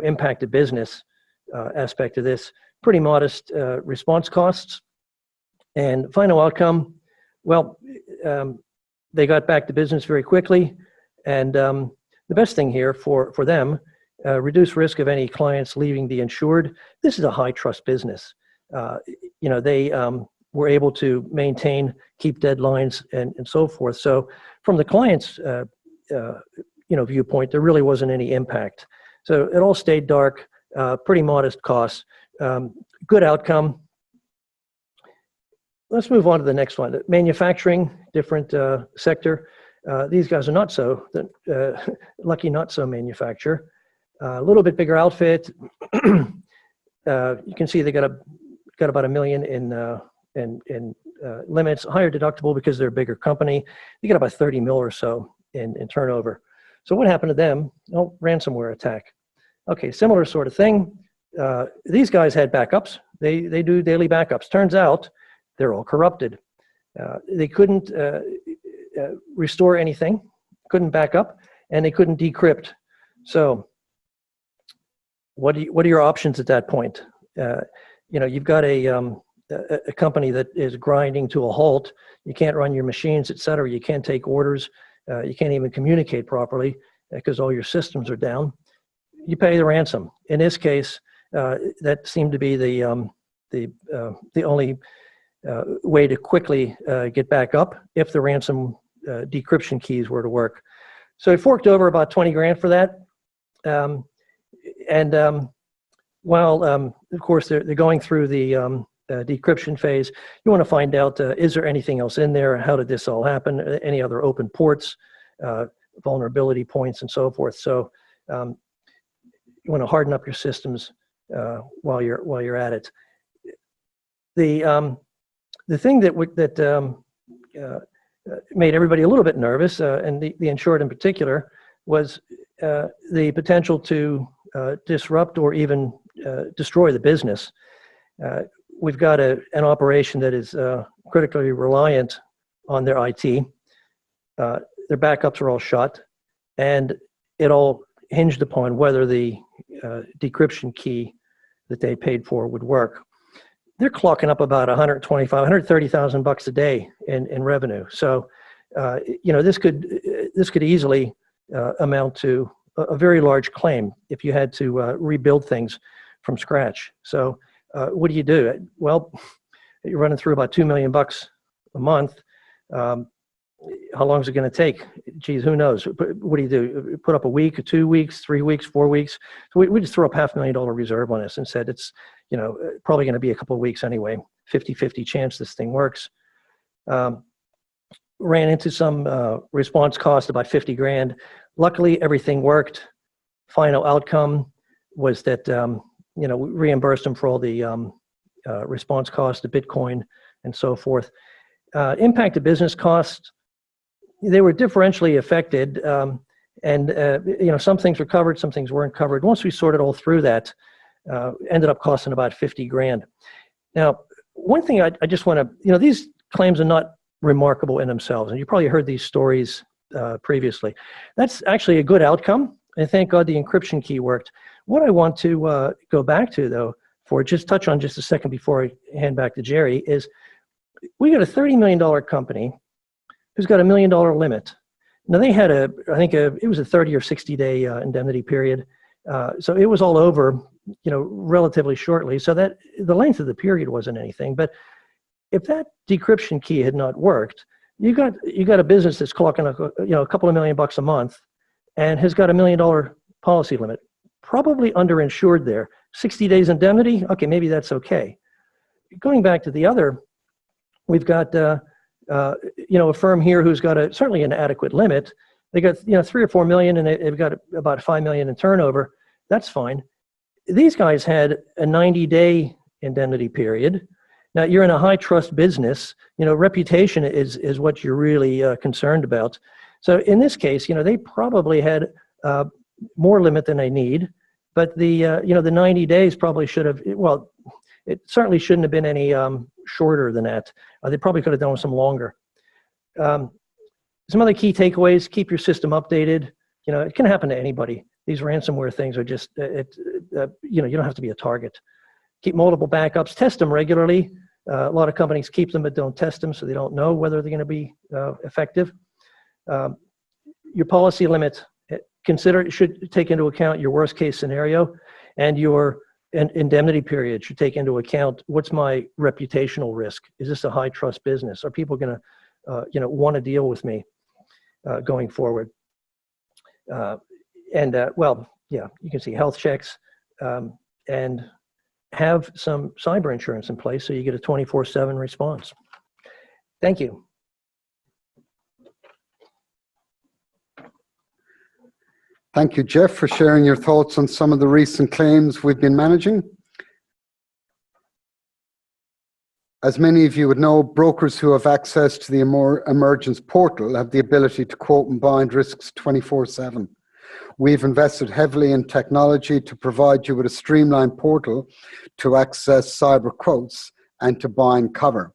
impacted business aspect of this. Pretty modest response costs. And final outcome, well, they got back to business very quickly. And the best thing here for them, reduce risk of any clients leaving the insured. This is a high trust business. They were able to maintain, keep deadlines and so forth. So from the client's viewpoint, there really wasn't any impact. So it all stayed dark, pretty modest costs, good outcome. Let's move on to the next one. Manufacturing, different sector. These guys are not so, lucky not so manufacturer. A little bit bigger outfit. You can see they got about $1 million in limits, higher deductible because they're a bigger company. They got about 30 mil or so in turnover. So what happened to them? Oh, ransomware attack. Okay, similar sort of thing. These guys had backups. They do daily backups. Turns out they're all corrupted. They couldn't restore anything, couldn't back up, and they couldn't decrypt. So what are your options at that point? You've got a company that is grinding to a halt. You can't run your machines, et cetera. You can't take orders. You can't even communicate properly because all your systems are down. You pay the ransom. In this case, that seemed to be the only way to quickly get back up if the ransom decryption keys were to work. So I forked over about 20 grand for that. While, of course, they're going through the decryption phase, you want to find out, is there anything else in there? How did this all happen? Any other open ports, vulnerability points, and so forth. So you want to harden up your systems while you're at it. The thing that made everybody a little bit nervous, and the insured in particular, was the potential to disrupt or even destroy the business. We've got an operation that is critically reliant on their IT. Their backups are all shot, and it all hinged upon whether the decryption key that they paid for would work. They're clocking up about $130,000 a day in revenue. So, this could easily amount to a very large claim if you had to rebuild things from scratch. So, what do? Well, you're running through about $2 million a month. How long is it going to take? Geez, who knows? What do? Put up a week, 2 weeks, 3 weeks, 4 weeks? So we just threw up $500,000 reserve on this and said it's probably going to be a couple of weeks anyway. 50-50 chance this thing works. Ran into some response cost, about 50 grand. Luckily, everything worked. Final outcome was that we reimbursed them for all the response costs, the Bitcoin, and so forth. Impact to business costs, they were differentially affected, and some things were covered, some things weren't covered. Once we sorted all through that, ended up costing about 50 grand. Now, one thing I just want to, these claims are not remarkable in themselves, and you probably heard these stories previously. That's actually a good outcome, and thank God the encryption key worked. What I want to go back to, though, touch on just a second before I hand back to Jerry, is we got a $30 million company who's got $1 million limit. Now they had it was a 30 or 60 day indemnity period. So it was all over, relatively shortly. So that the length of the period wasn't anything. But if that decryption key had not worked, you got a business that's clocking a couple of $1 million a month and has got $1 million policy limit, probably underinsured there. 60 days indemnity, okay, maybe that's okay. Going back to the other, we've got a firm here who's got certainly an adequate limit. They got 3 or 4 million, and they've got about 5 million in turnover. That's fine. These guys had a 90-day indemnity period. Now you're in a high trust business. Reputation is what you're really concerned about. So in this case, they probably had more limit than they need, but the 90 days probably should have. Well, it certainly shouldn't have been any shorter than that. They probably could have done some longer. Some other key takeaways: keep your system updated. It can happen to anybody. These ransomware things are just, you don't have to be a target. Keep multiple backups. Test them regularly. A lot of companies keep them but don't test them, so they don't know whether they're going to be effective. Your policy limit, should take into account your worst case scenario, and your indemnity period should take into account what's my reputational risk. Is this a high trust business? Are people going to want to deal with me going forward? You can see health checks and have some cyber insurance in place so you get a 24/7 response. Thank you. Thank you, Jeff, for sharing your thoughts on some of the recent claims we've been managing. As many of you would know, brokers who have access to the Emergence portal have the ability to quote and bind risks 24/7. We've invested heavily in technology to provide you with a streamlined portal to access cyber quotes and to bind cover.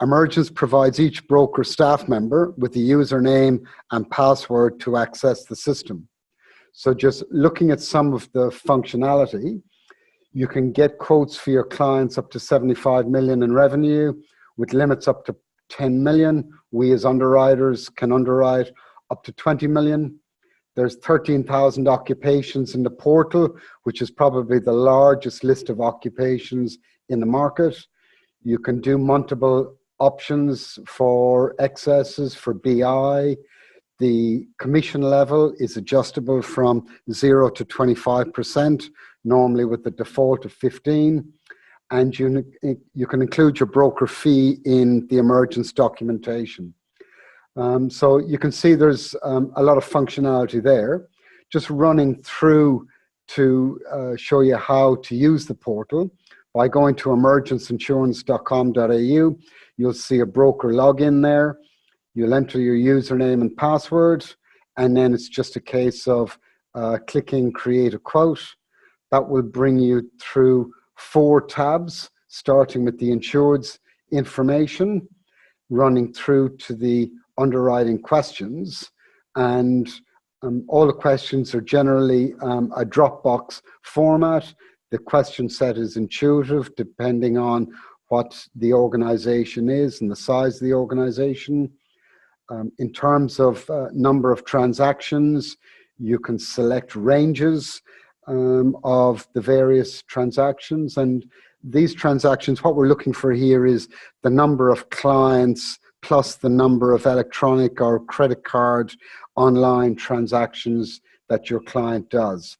Emergence provides each broker staff member with a username and password to access the system. So just looking at some of the functionality, you can get quotes for your clients up to 75 million in revenue with limits up to 10 million. We as underwriters can underwrite up to 20 million. There's 13,000 occupations in the portal, which is probably the largest list of occupations in the market. You can do multiple options for excesses, for BI. The commission level is adjustable from 0 to 25%, normally with the default of 15. And you can include your broker fee in the Emergence documentation. So you can see there's a lot of functionality there. Just running through to show you how to use the portal. By going to emergenceinsurance.com.au, you'll see a broker login there. You'll enter your username and password, and then it's just a case of clicking create a quote. That will bring you through 4 tabs, starting with the insured's information, running through to the underwriting questions, and all the questions are generally a Dropbox format. The question set is intuitive depending on what the organization is and the size of the organization. In terms of number of transactions, you can select ranges of the various transactions. And these transactions, what we're looking for here is the number of clients plus the number of electronic or credit card online transactions that your client does.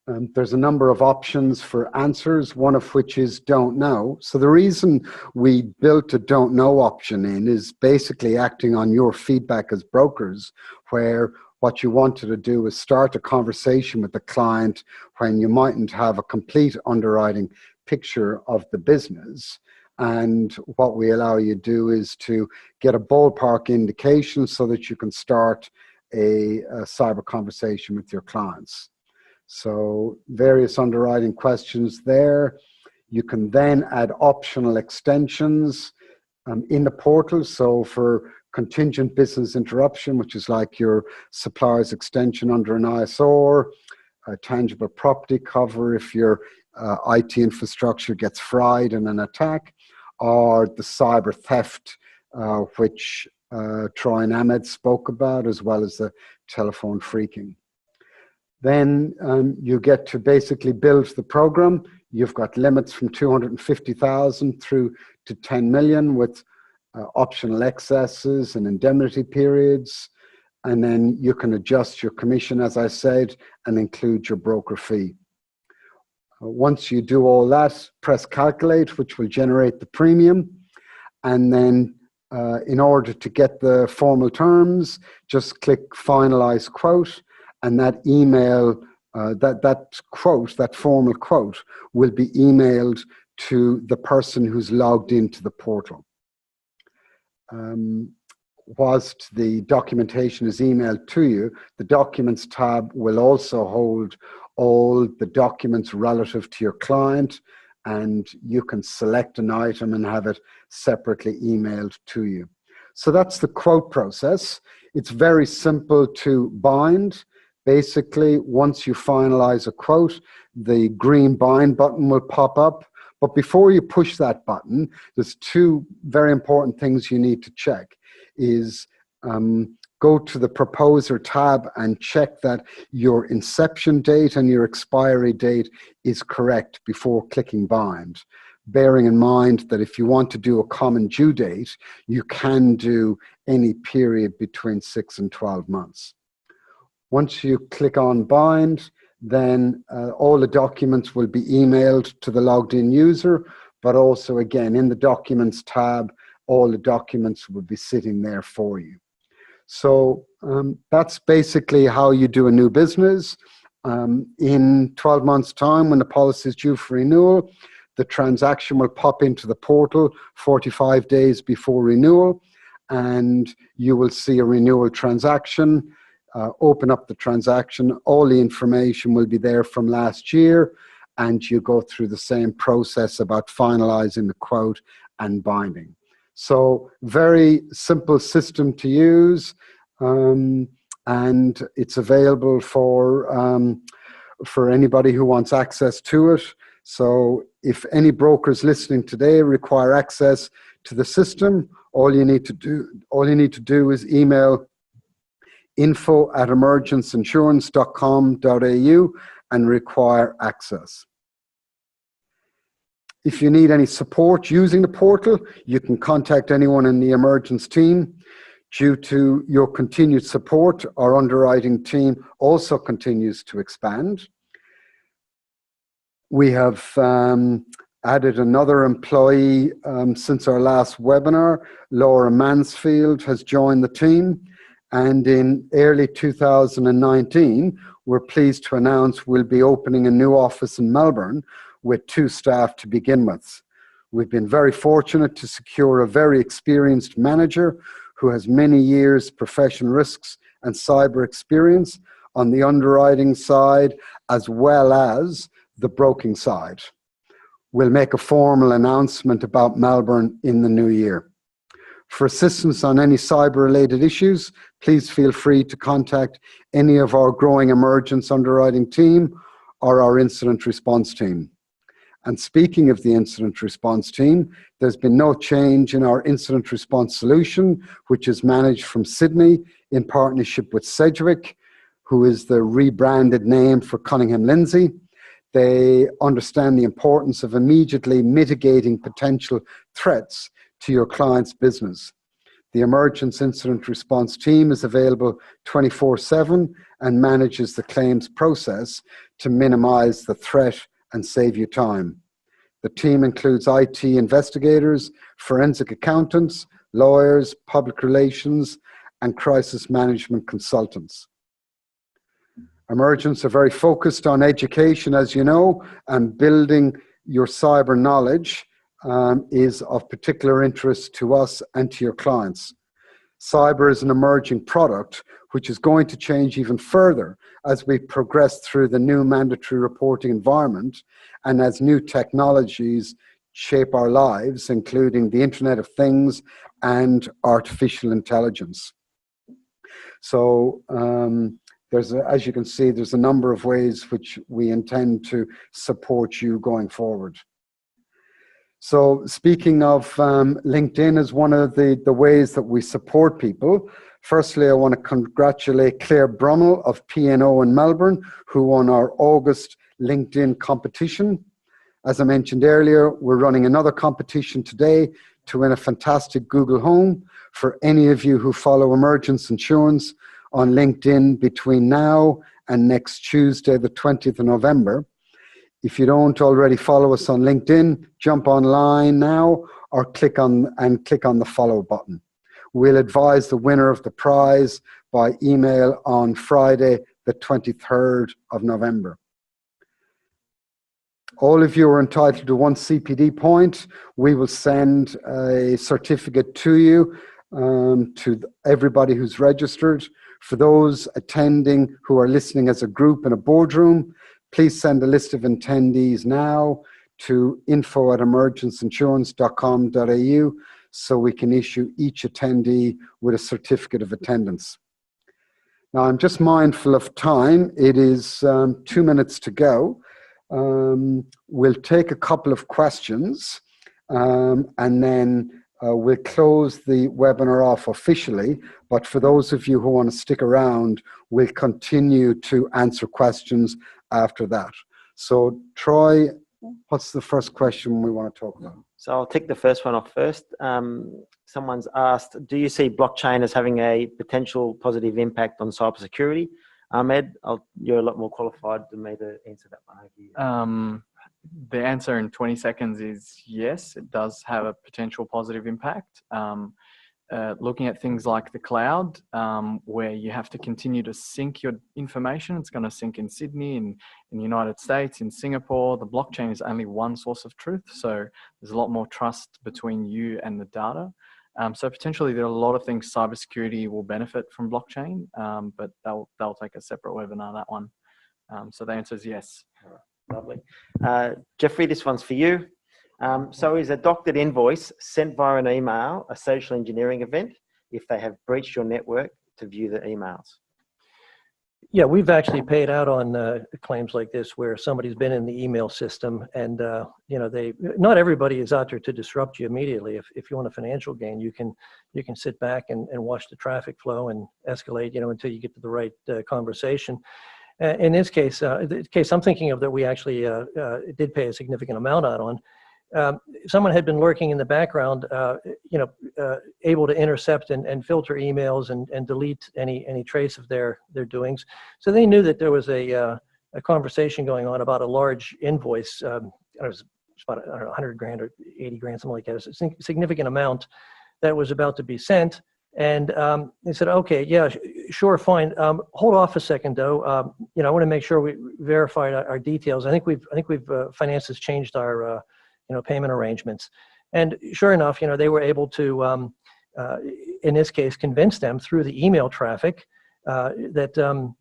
There's a number of options for answers, one of which is don't know. So the reason we built a don't know option in is basically acting on your feedback as brokers, where what you wanted to do is start a conversation with the client when you mightn't have a complete underwriting picture of the business. And what we allow you to do is to get a ballpark indication so that you can start a cyber conversation with your clients. So various underwriting questions there. You can then add optional extensions in the portal. So for contingent business interruption, which is like your supplier's extension under an ISR, tangible property cover if your IT infrastructure gets fried in an attack, or the cyber theft, which Troy and Ahmed spoke about, as well as the telephone phreaking. Then you get to basically build the program. You've got limits from 250,000 through to 10 million with optional excesses and indemnity periods. And then you can adjust your commission, as I said, and include your broker fee. Once you do all that, press calculate, which will generate the premium. And then in order to get the formal terms, just click finalize quote. And that email, that formal quote will be emailed to the person who's logged into the portal. Whilst the documentation is emailed to you, the Documents tab will also hold all the documents relative to your client, and you can select an item and have it separately emailed to you. So that's the quote process. It's very simple to bind. Basically, once you finalize a quote, the green bind button will pop up. But before you push that button, there's 2 very important things you need to check. Is go to the Proposer tab and check that your inception date and your expiry date is correct before clicking bind. Bearing in mind that if you want to do a common due date, you can do any period between 6 and 12 months. Once you click on bind, then all the documents will be emailed to the logged in user, but also again in the Documents tab, all the documents will be sitting there for you. So that's basically how you do a new business. In 12 months' time, when the policy is due for renewal, the transaction will pop into the portal 45 days before renewal, and you will see a renewal transaction. Open up the transaction, all the information will be there from last year, and you go through the same process about finalizing the quote and binding. So very simple system to use, and it's available for anybody who wants access to it. So if any brokers listening today require access to the system, all you need to do is email info@emergenceinsurance.com.au and require access. If you need any support using the portal, you can contact anyone in the Emergence team. Due to your continued support, our underwriting team also continues to expand. We have added another employee since our last webinar. Laura Mansfield has joined the team. And in early 2019, we're pleased to announce we'll be opening a new office in Melbourne with 2 staff to begin with. We've been very fortunate to secure a very experienced manager who has many years professional risks and cyber experience on the underwriting side as well as the broking side. We'll make a formal announcement about Melbourne in the new year. For assistance on any cyber-related issues, please feel free to contact any of our growing Emergence underwriting team or our incident response team. And speaking of the incident response team, there's been no change in our incident response solution, which is managed from Sydney in partnership with Sedgwick, who is the rebranded name for Cunningham Lindsay. They understand the importance of immediately mitigating potential threats to your client's business. The Emergence Incident Response team is available 24/7 and manages the claims process to minimize the threat and save you time. The team includes IT investigators, forensic accountants, lawyers, public relations, and crisis management consultants. Emergence are very focused on education, as you know, and building your cyber knowledge is of particular interest to us and to your clients. Cyber is an emerging product which is going to change even further as we progress through the new mandatory reporting environment and as new technologies shape our lives, including the Internet of Things and artificial intelligence. So as you can see, there's a number of ways which we intend to support you going forward. So speaking of LinkedIn as one of the ways that we support people, firstly, I want to congratulate Claire Brummel of P&O in Melbourne, who won our August LinkedIn competition. As I mentioned earlier, we're running another competition today to win a fantastic Google Home for any of you who follow Emergence Insurance on LinkedIn between now and next Tuesday, the 20th of November. If you don't already follow us on LinkedIn, jump online now or click on the follow button. We'll advise the winner of the prize by email on Friday, the 23rd of November. All of you are entitled to 1 CPD point. We will send a certificate to you, to everybody who's registered. For those attending who are listening as a group in a boardroom, please send a list of attendees now to info@emergenceinsurance.com.au so we can issue each attendee with a certificate of attendance. Now, I'm just mindful of time. It is 2 minutes to go. We'll take a couple of questions and then we'll close the webinar off officially. But for those of you who want to stick around, we'll continue to answer questions after that. So Troy, what's the first question we want to talk about? So I'll take the first one off first. Someone's asked, do you see blockchain as having a potential positive impact on cybersecurity? Ahmed, you're a lot more qualified than me to answer that one. The answer in 20 seconds is yes, it does have a potential positive impact. Looking at things like the cloud, where you have to continue to sync your information. It's going to sync in Sydney, in the United States, in Singapore. The blockchain is only one source of truth, so there's a lot more trust between you and the data. So potentially there are a lot of things cybersecurity will benefit from blockchain, but they'll take a separate webinar, that one. So the answer is yes. Lovely. Jeffrey, this one's for you. So is a doctored invoice sent via an email a social engineering event if they have breached your network to view the emails? Yeah, we've actually paid out on claims like this where somebody's been in the email system and, not everybody is out there to disrupt you immediately. If you want a financial gain, you can sit back and watch the traffic flow and escalate, until you get to the right conversation. In this case, the case I'm thinking of that we actually did pay a significant amount out on, someone had been lurking in the background, able to intercept and filter emails and delete any trace of their doings. So they knew that there was a conversation going on about a large invoice. It was about 100 grand or 80 grand, something like that. It's a significant amount that was about to be sent. And they said, okay, yeah, sure, fine. Hold off a second, though. I want to make sure we verified our details. I think we've finance has changed our payment arrangements. And sure enough, they were able to, in this case, convince them through the email traffic that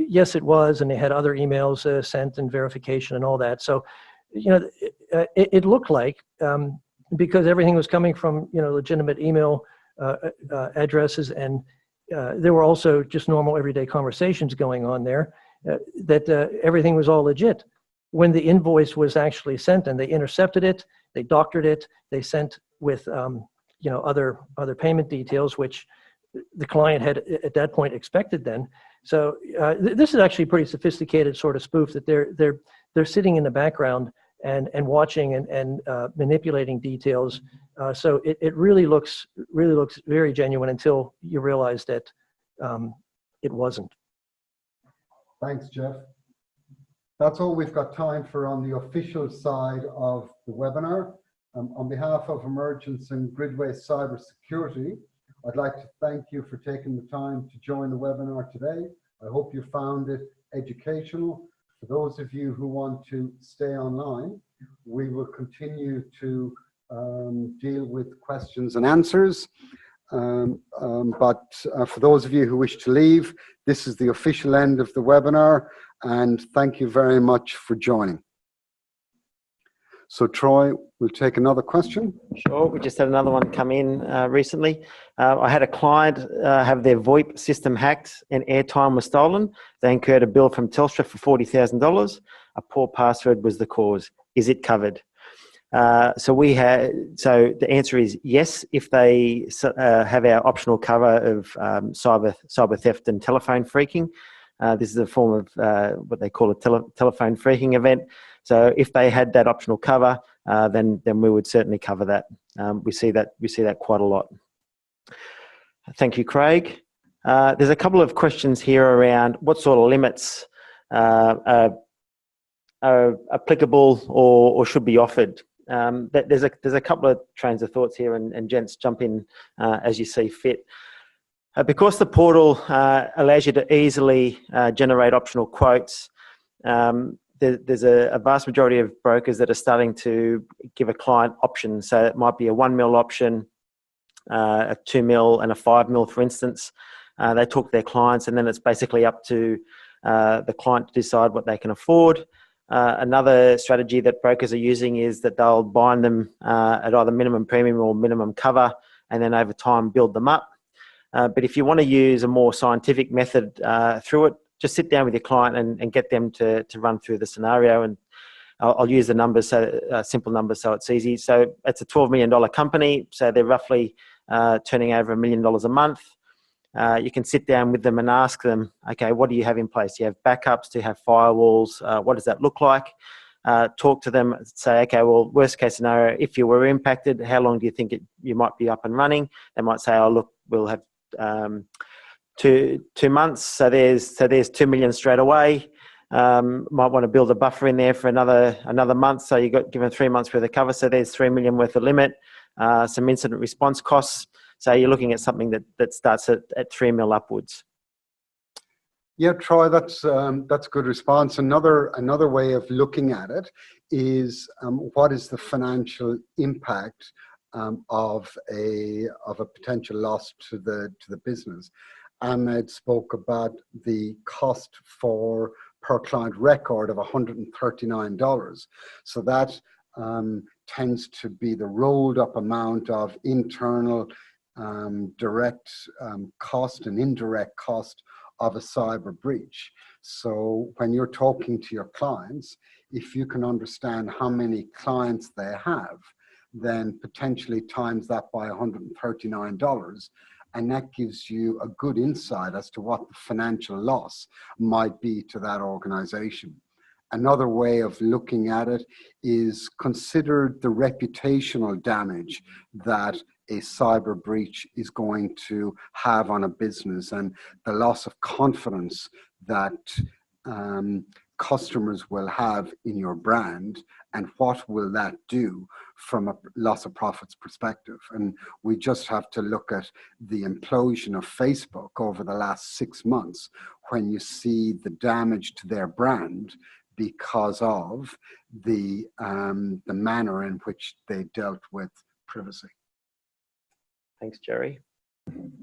yes, it was, and they had other emails sent and verification and all that. So, it looked like because everything was coming from legitimate email addresses, and there were also just normal everyday conversations going on there, that everything was all legit. When the invoice was actually sent and they intercepted it, they doctored it, they sent with other payment details, which the client had at that point expected then. So this is actually a pretty sophisticated sort of spoof that they're sitting in the background and watching and manipulating details. So it really looks very genuine until you realize that it wasn't. Thanks, Jeff. That's all we've got time for on the official side of the webinar. On behalf of Emergence and Gridway Cybersecurity, I'd like to thank you for taking the time to join the webinar today. I hope you found it educational. For those of you who want to stay online, we will continue to deal with questions and answers. But for those of you who wish to leave, this is the official end of the webinar, and thank you very much for joining. So Troy, we'll take another question. Sure, we just had another one come in recently. I had a client have their VoIP system hacked and airtime was stolen. They incurred a bill from Telstra for $40,000. A poor password was the cause. Is it covered? So the answer is yes, if they have our optional cover of cyber theft and telephone phreaking. This is a form of what they call a telephone phreaking event. So if they had that optional cover, then we would certainly cover that. We see that quite a lot. Thank you, Craig. There's a couple of questions here around what sort of limits are applicable or should be offered. There's a couple of trains of thoughts here, and gents, jump in as you see fit. Because the portal allows you to easily generate optional quotes, there's a vast majority of brokers that are starting to give a client options. So it might be a 1 mil option, a 2 mil and a 5 mil, for instance. They talk to their clients, and then it's basically up to the client to decide what they can afford. Another strategy that brokers are using is that they'll bind them at either minimum premium or minimum cover, and then over time build them up. But if you want to use a more scientific method through it, just sit down with your client and get them to run through the scenario. And I'll use the numbers, simple numbers, so it's easy. So it's a $12 million company, so they're roughly turning over $1 million a month. You can sit down with them and ask them, okay, what do you have in place? Do you have backups? Do you have firewalls? What does that look like? Talk to them, say, okay, well, worst case scenario, if you were impacted, how long do you think you might be up and running? They might say, oh, look, we'll have 2 months. So there's $2 million straight away. Might want to build a buffer in there for another month. So you got given 3 months worth of cover. So there's $3 million worth of limit, some incident response costs. So you're looking at something that starts at 3 mil upwards. Yeah, Troy, that's a good response. Another way of looking at it is what is the financial impact of a potential loss to the business. Ahmed spoke about the cost per client record of $139. So that tends to be the rolled up amount of internal direct cost and indirect cost of a cyber breach. So when you're talking to your clients, if you can understand how many clients they have, then potentially times that by $139, and that gives you a good insight as to what the financial loss might be to that organization. Another way of looking at it is consider the reputational damage that a cyber breach is going to have on a business, and the loss of confidence that customers will have in your brand, and what will that do from a loss of profits perspective. And we just have to look at the implosion of Facebook over the last 6 months when you see the damage to their brand because of the manner in which they dealt with privacy. Thanks, Jerry. Just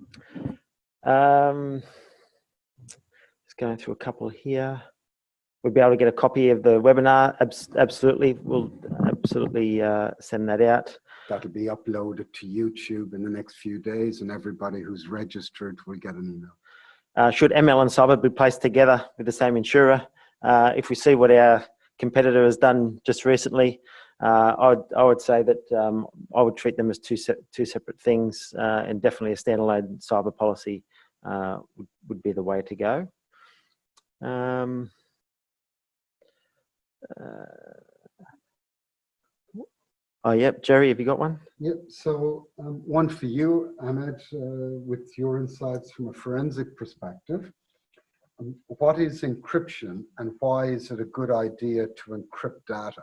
going through a couple here. We'll be able to get a copy of the webinar. Absolutely, we'll absolutely send that out. That'll be uploaded to YouTube in the next few days, and everybody who's registered will get an email. Should ML and cyber be placed together with the same insurer? If we see what our competitor has done just recently, I would say that I would treat them as two separate things, and definitely a standalone cyber policy would be the way to go. Oh, yep. Jerry, have you got one? Yep. So one for you, Ahmed, with your insights from a forensic perspective. What is encryption, and why is it a good idea to encrypt data?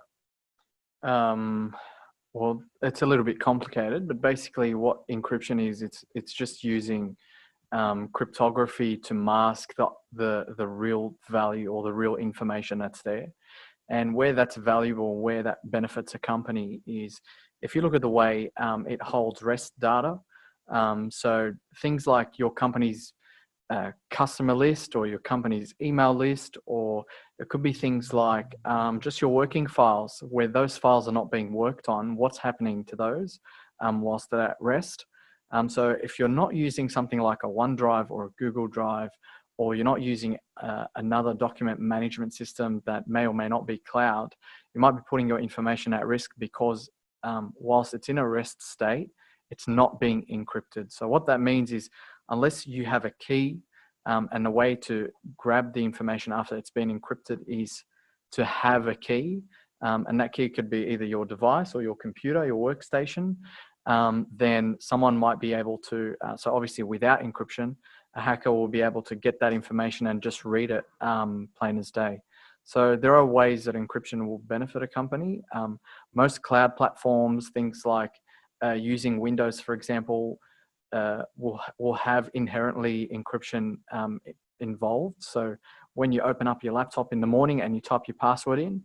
Well, it's a little bit complicated, but basically what encryption is, it's just using cryptography to mask the real value or the real information that's there. And where that's valuable, where that benefits a company is if you look at the way it holds REST data. So things like your company's customer list or your company's email list, or it could be things like just your working files, where those files are not being worked on, what's happening to those whilst they're at rest. So if you're not using something like a OneDrive or a Google Drive, or you're not using another document management system that may or may not be cloud, you might be putting your information at risk because whilst it's in a rest state, it's not being encrypted. So what that means is unless you have a key, and the way to grab the information after it's been encrypted is to have a key, and that key could be either your device or your computer, your workstation, then someone might be able to, so obviously without encryption, a hacker will be able to get that information and just read it plain as day. So there are ways that encryption will benefit a company. Most cloud platforms, things like using Windows, for example, will have inherently encryption involved. So when you open up your laptop in the morning and you type your password in,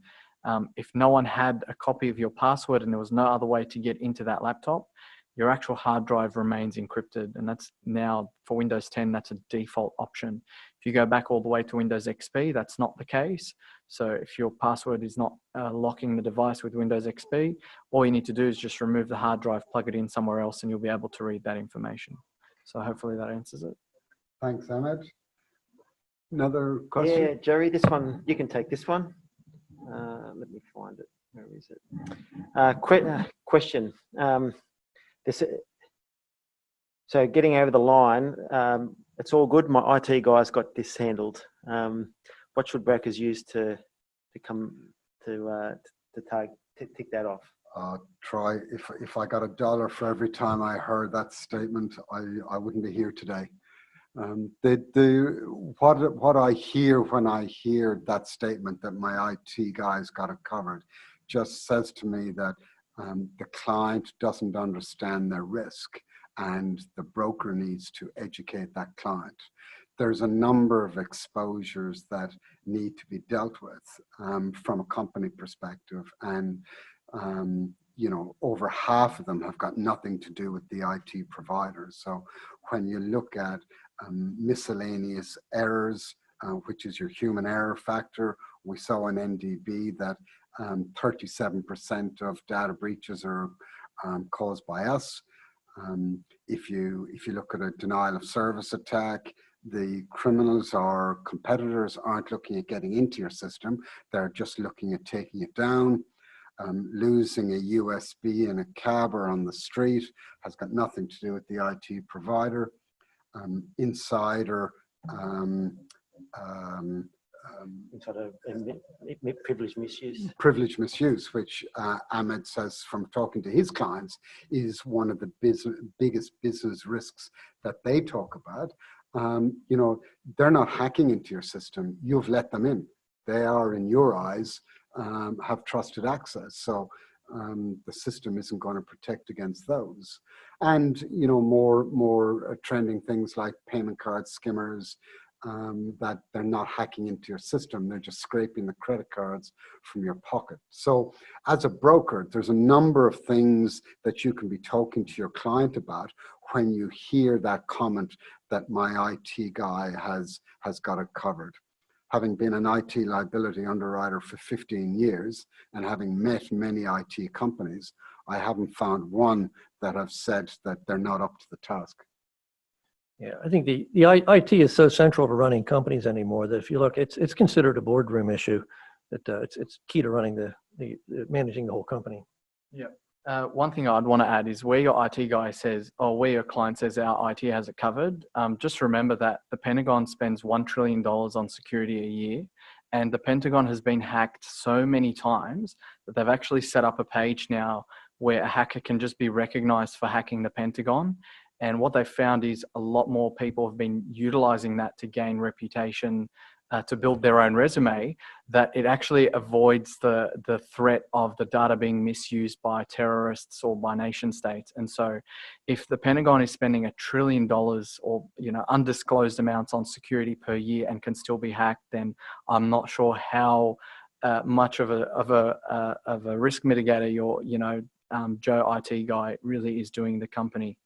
if no one had a copy of your password and there was no other way to get into that laptop, your actual hard drive remains encrypted. And that's now, for Windows 10, that's a default option. If you go back all the way to Windows XP, that's not the case. So if your password is not locking the device with Windows XP, all you need to do is just remove the hard drive, plug it in somewhere else, and you'll be able to read that information. So hopefully that answers it. Thanks, Ahmed. Another question? Yeah, Jerry, this one, you can take this one. Let me find it. Where is it? Question. So getting over the line, it's all good. My IT guys got this handled. What should brokers use to tick that off? Try. If I got $1 for every time I heard that statement, I wouldn't be here today. What I hear when I hear that statement that my IT guys got it covered just says to me that the client doesn't understand their risk, and the broker needs to educate that client. There's a number of exposures that need to be dealt with from a company perspective, and you know, over half of them have got nothing to do with the IT provider. So when you look at miscellaneous errors, which is your human error factor, we saw in NDB that 37% of data breaches are caused by us. If you look at a denial of service attack, the criminals or competitors aren't looking at getting into your system, they're just looking at taking it down. Losing a USB in a cab or on the street has got nothing to do with the IT provider. Insider privilege misuse. Privilege misuse, which Ahmed says from talking to his clients is one of the biggest business risks that they talk about. You know, they're not hacking into your system. You've let them in. They are, in your eyes, have trusted access. So the system isn't going to protect against those. And, you know, more trending things like payment card skimmers, that they're not hacking into your system. They're just scraping the credit cards from your pocket. So as a broker, there's a number of things that you can be talking to your client about when you hear that comment that my IT guy has got it covered. Having been an IT liability underwriter for 15 years and having met many IT companies, I haven't found one that have said that they're not up to the task. Yeah, I think the IT is so central to running companies anymore that if you look, it's considered a boardroom issue. That it's key to running the managing the whole company. Yeah. One thing I'd want to add is where your IT guy says, or where your client says our IT has it covered, just remember that the Pentagon spends $1 trillion on security a year, and the Pentagon has been hacked so many times that they've actually set up a page now where a hacker can just be recognized for hacking the Pentagon. And what they've found is a lot more people have been utilizing that to gain reputation, to build their own resume, that it actually avoids the threat of the data being misused by terrorists or by nation states. And so if the Pentagon is spending $1 trillion or, you know, undisclosed amounts on security per year and can still be hacked, then I'm not sure how much of a risk mitigator your, you know, Joe IT guy really is doing the company.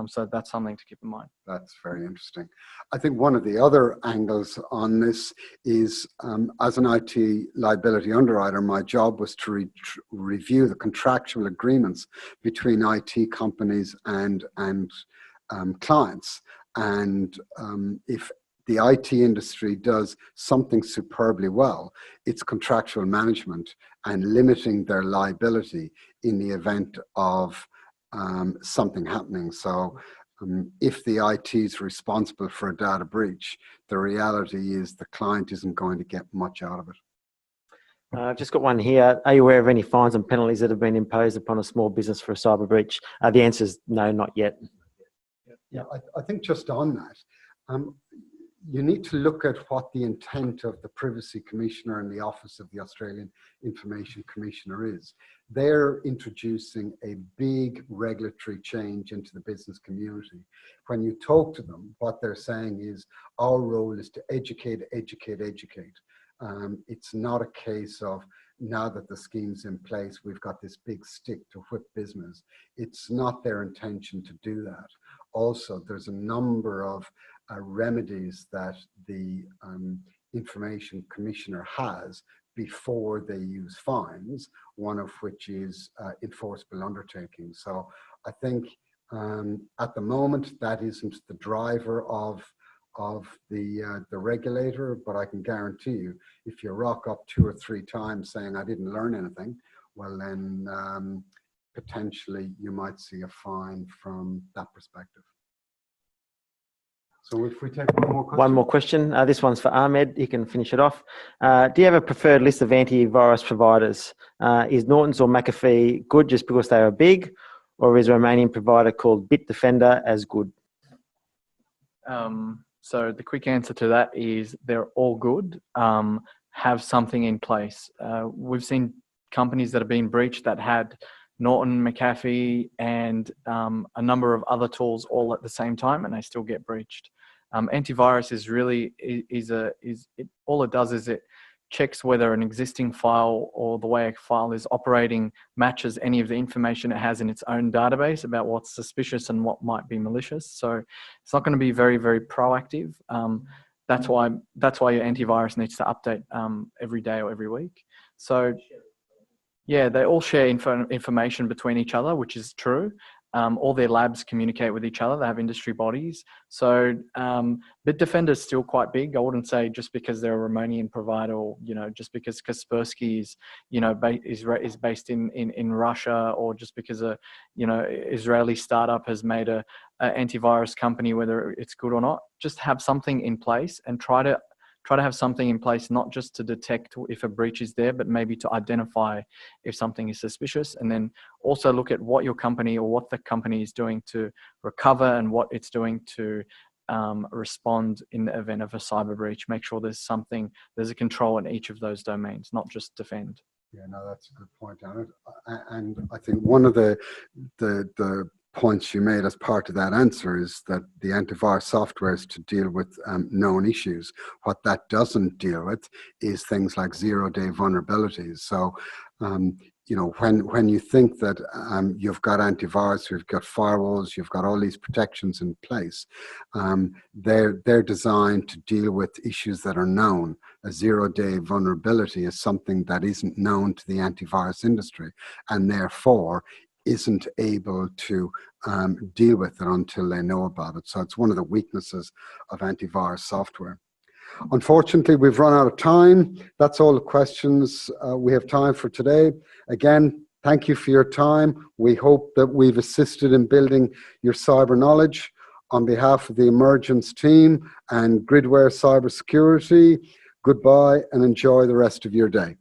So that's something to keep in mind. That's very interesting. I think one of the other angles on this is, as an IT liability underwriter, my job was to review the contractual agreements between IT companies and clients. And if the IT industry does something superbly well, it's contractual management and limiting their liability in the event of something happening. So if the IT is responsible for a data breach, the reality is the client isn't going to get much out of it. I've just got one here. Are you aware of any fines and penalties that have been imposed upon a small business for a cyber breach? The answer is no, not yet. Yeah, I think just on that, you need to look at what the intent of the Privacy Commissioner and the Office of the Australian Information Commissioner is. They're introducing a big regulatory change into the business community. When you talk to them, what they're saying is our role is to educate, educate, educate. It's not a case of now that the scheme's in place, we've got this big stick to whip business. It's not their intention to do that. Also, there's a number of remedies that the Information Commissioner has before they use fines, one of which is enforceable undertaking. So I think at the moment that isn't the driver of the regulator, but I can guarantee you, if you rock up 2 or 3 times saying I didn't learn anything, well then potentially you might see a fine from that perspective. So if we take one more question. One more question. This one's for Ahmed. He can finish it off. Do you have a preferred list of antivirus providers? Is Norton's or McAfee good just because they are big, or is a Romanian provider called Bitdefender as good? So the quick answer to that is they're all good. Have something in place. We've seen companies that have been breached that had Norton, McAfee, and a number of other tools all at the same time, and they still get breached. Antivirus is really all it does is it checks whether an existing file or the way a file is operating matches any of the information it has in its own database about what's suspicious and what might be malicious. So it's not going to be very, very proactive. That's why your antivirus needs to update every day or every week. So Yeah, they all share information between each other, which is true. All their labs communicate with each other. They have industry bodies. So Bitdefender is still quite big. I wouldn't say just because they're a Romanian provider, or just because Kaspersky is is based in Russia, or just because a Israeli startup has made a antivirus company, whether it's good or not. Just have something in place and try to have something in place, not just to detect if a breach is there, but maybe to identify if something is suspicious. And then also look at what your company or what the company is doing to recover and what it's doing to respond in the event of a cyber breach. Make sure there's a control in each of those domains, not just defend. Yeah, no, that's a good point, Janet. And I think one of the points you made as part of that answer is that the antivirus software is to deal with known issues. What that doesn't deal with is things like zero-day vulnerabilities. So, when you think that you've got antivirus, you've got firewalls, you've got all these protections in place, they're designed to deal with issues that are known. A zero-day vulnerability is something that isn't known to the antivirus industry, and therefore isn't able to deal with it until they know about it. So it's one of the weaknesses of antivirus software. Unfortunately, we've run out of time. That's all the questions we have time for today. Again, thank you for your time. We hope that we've assisted in building your cyber knowledge. On behalf of the Emergence team and Gridware Cybersecurity, goodbye and enjoy the rest of your day.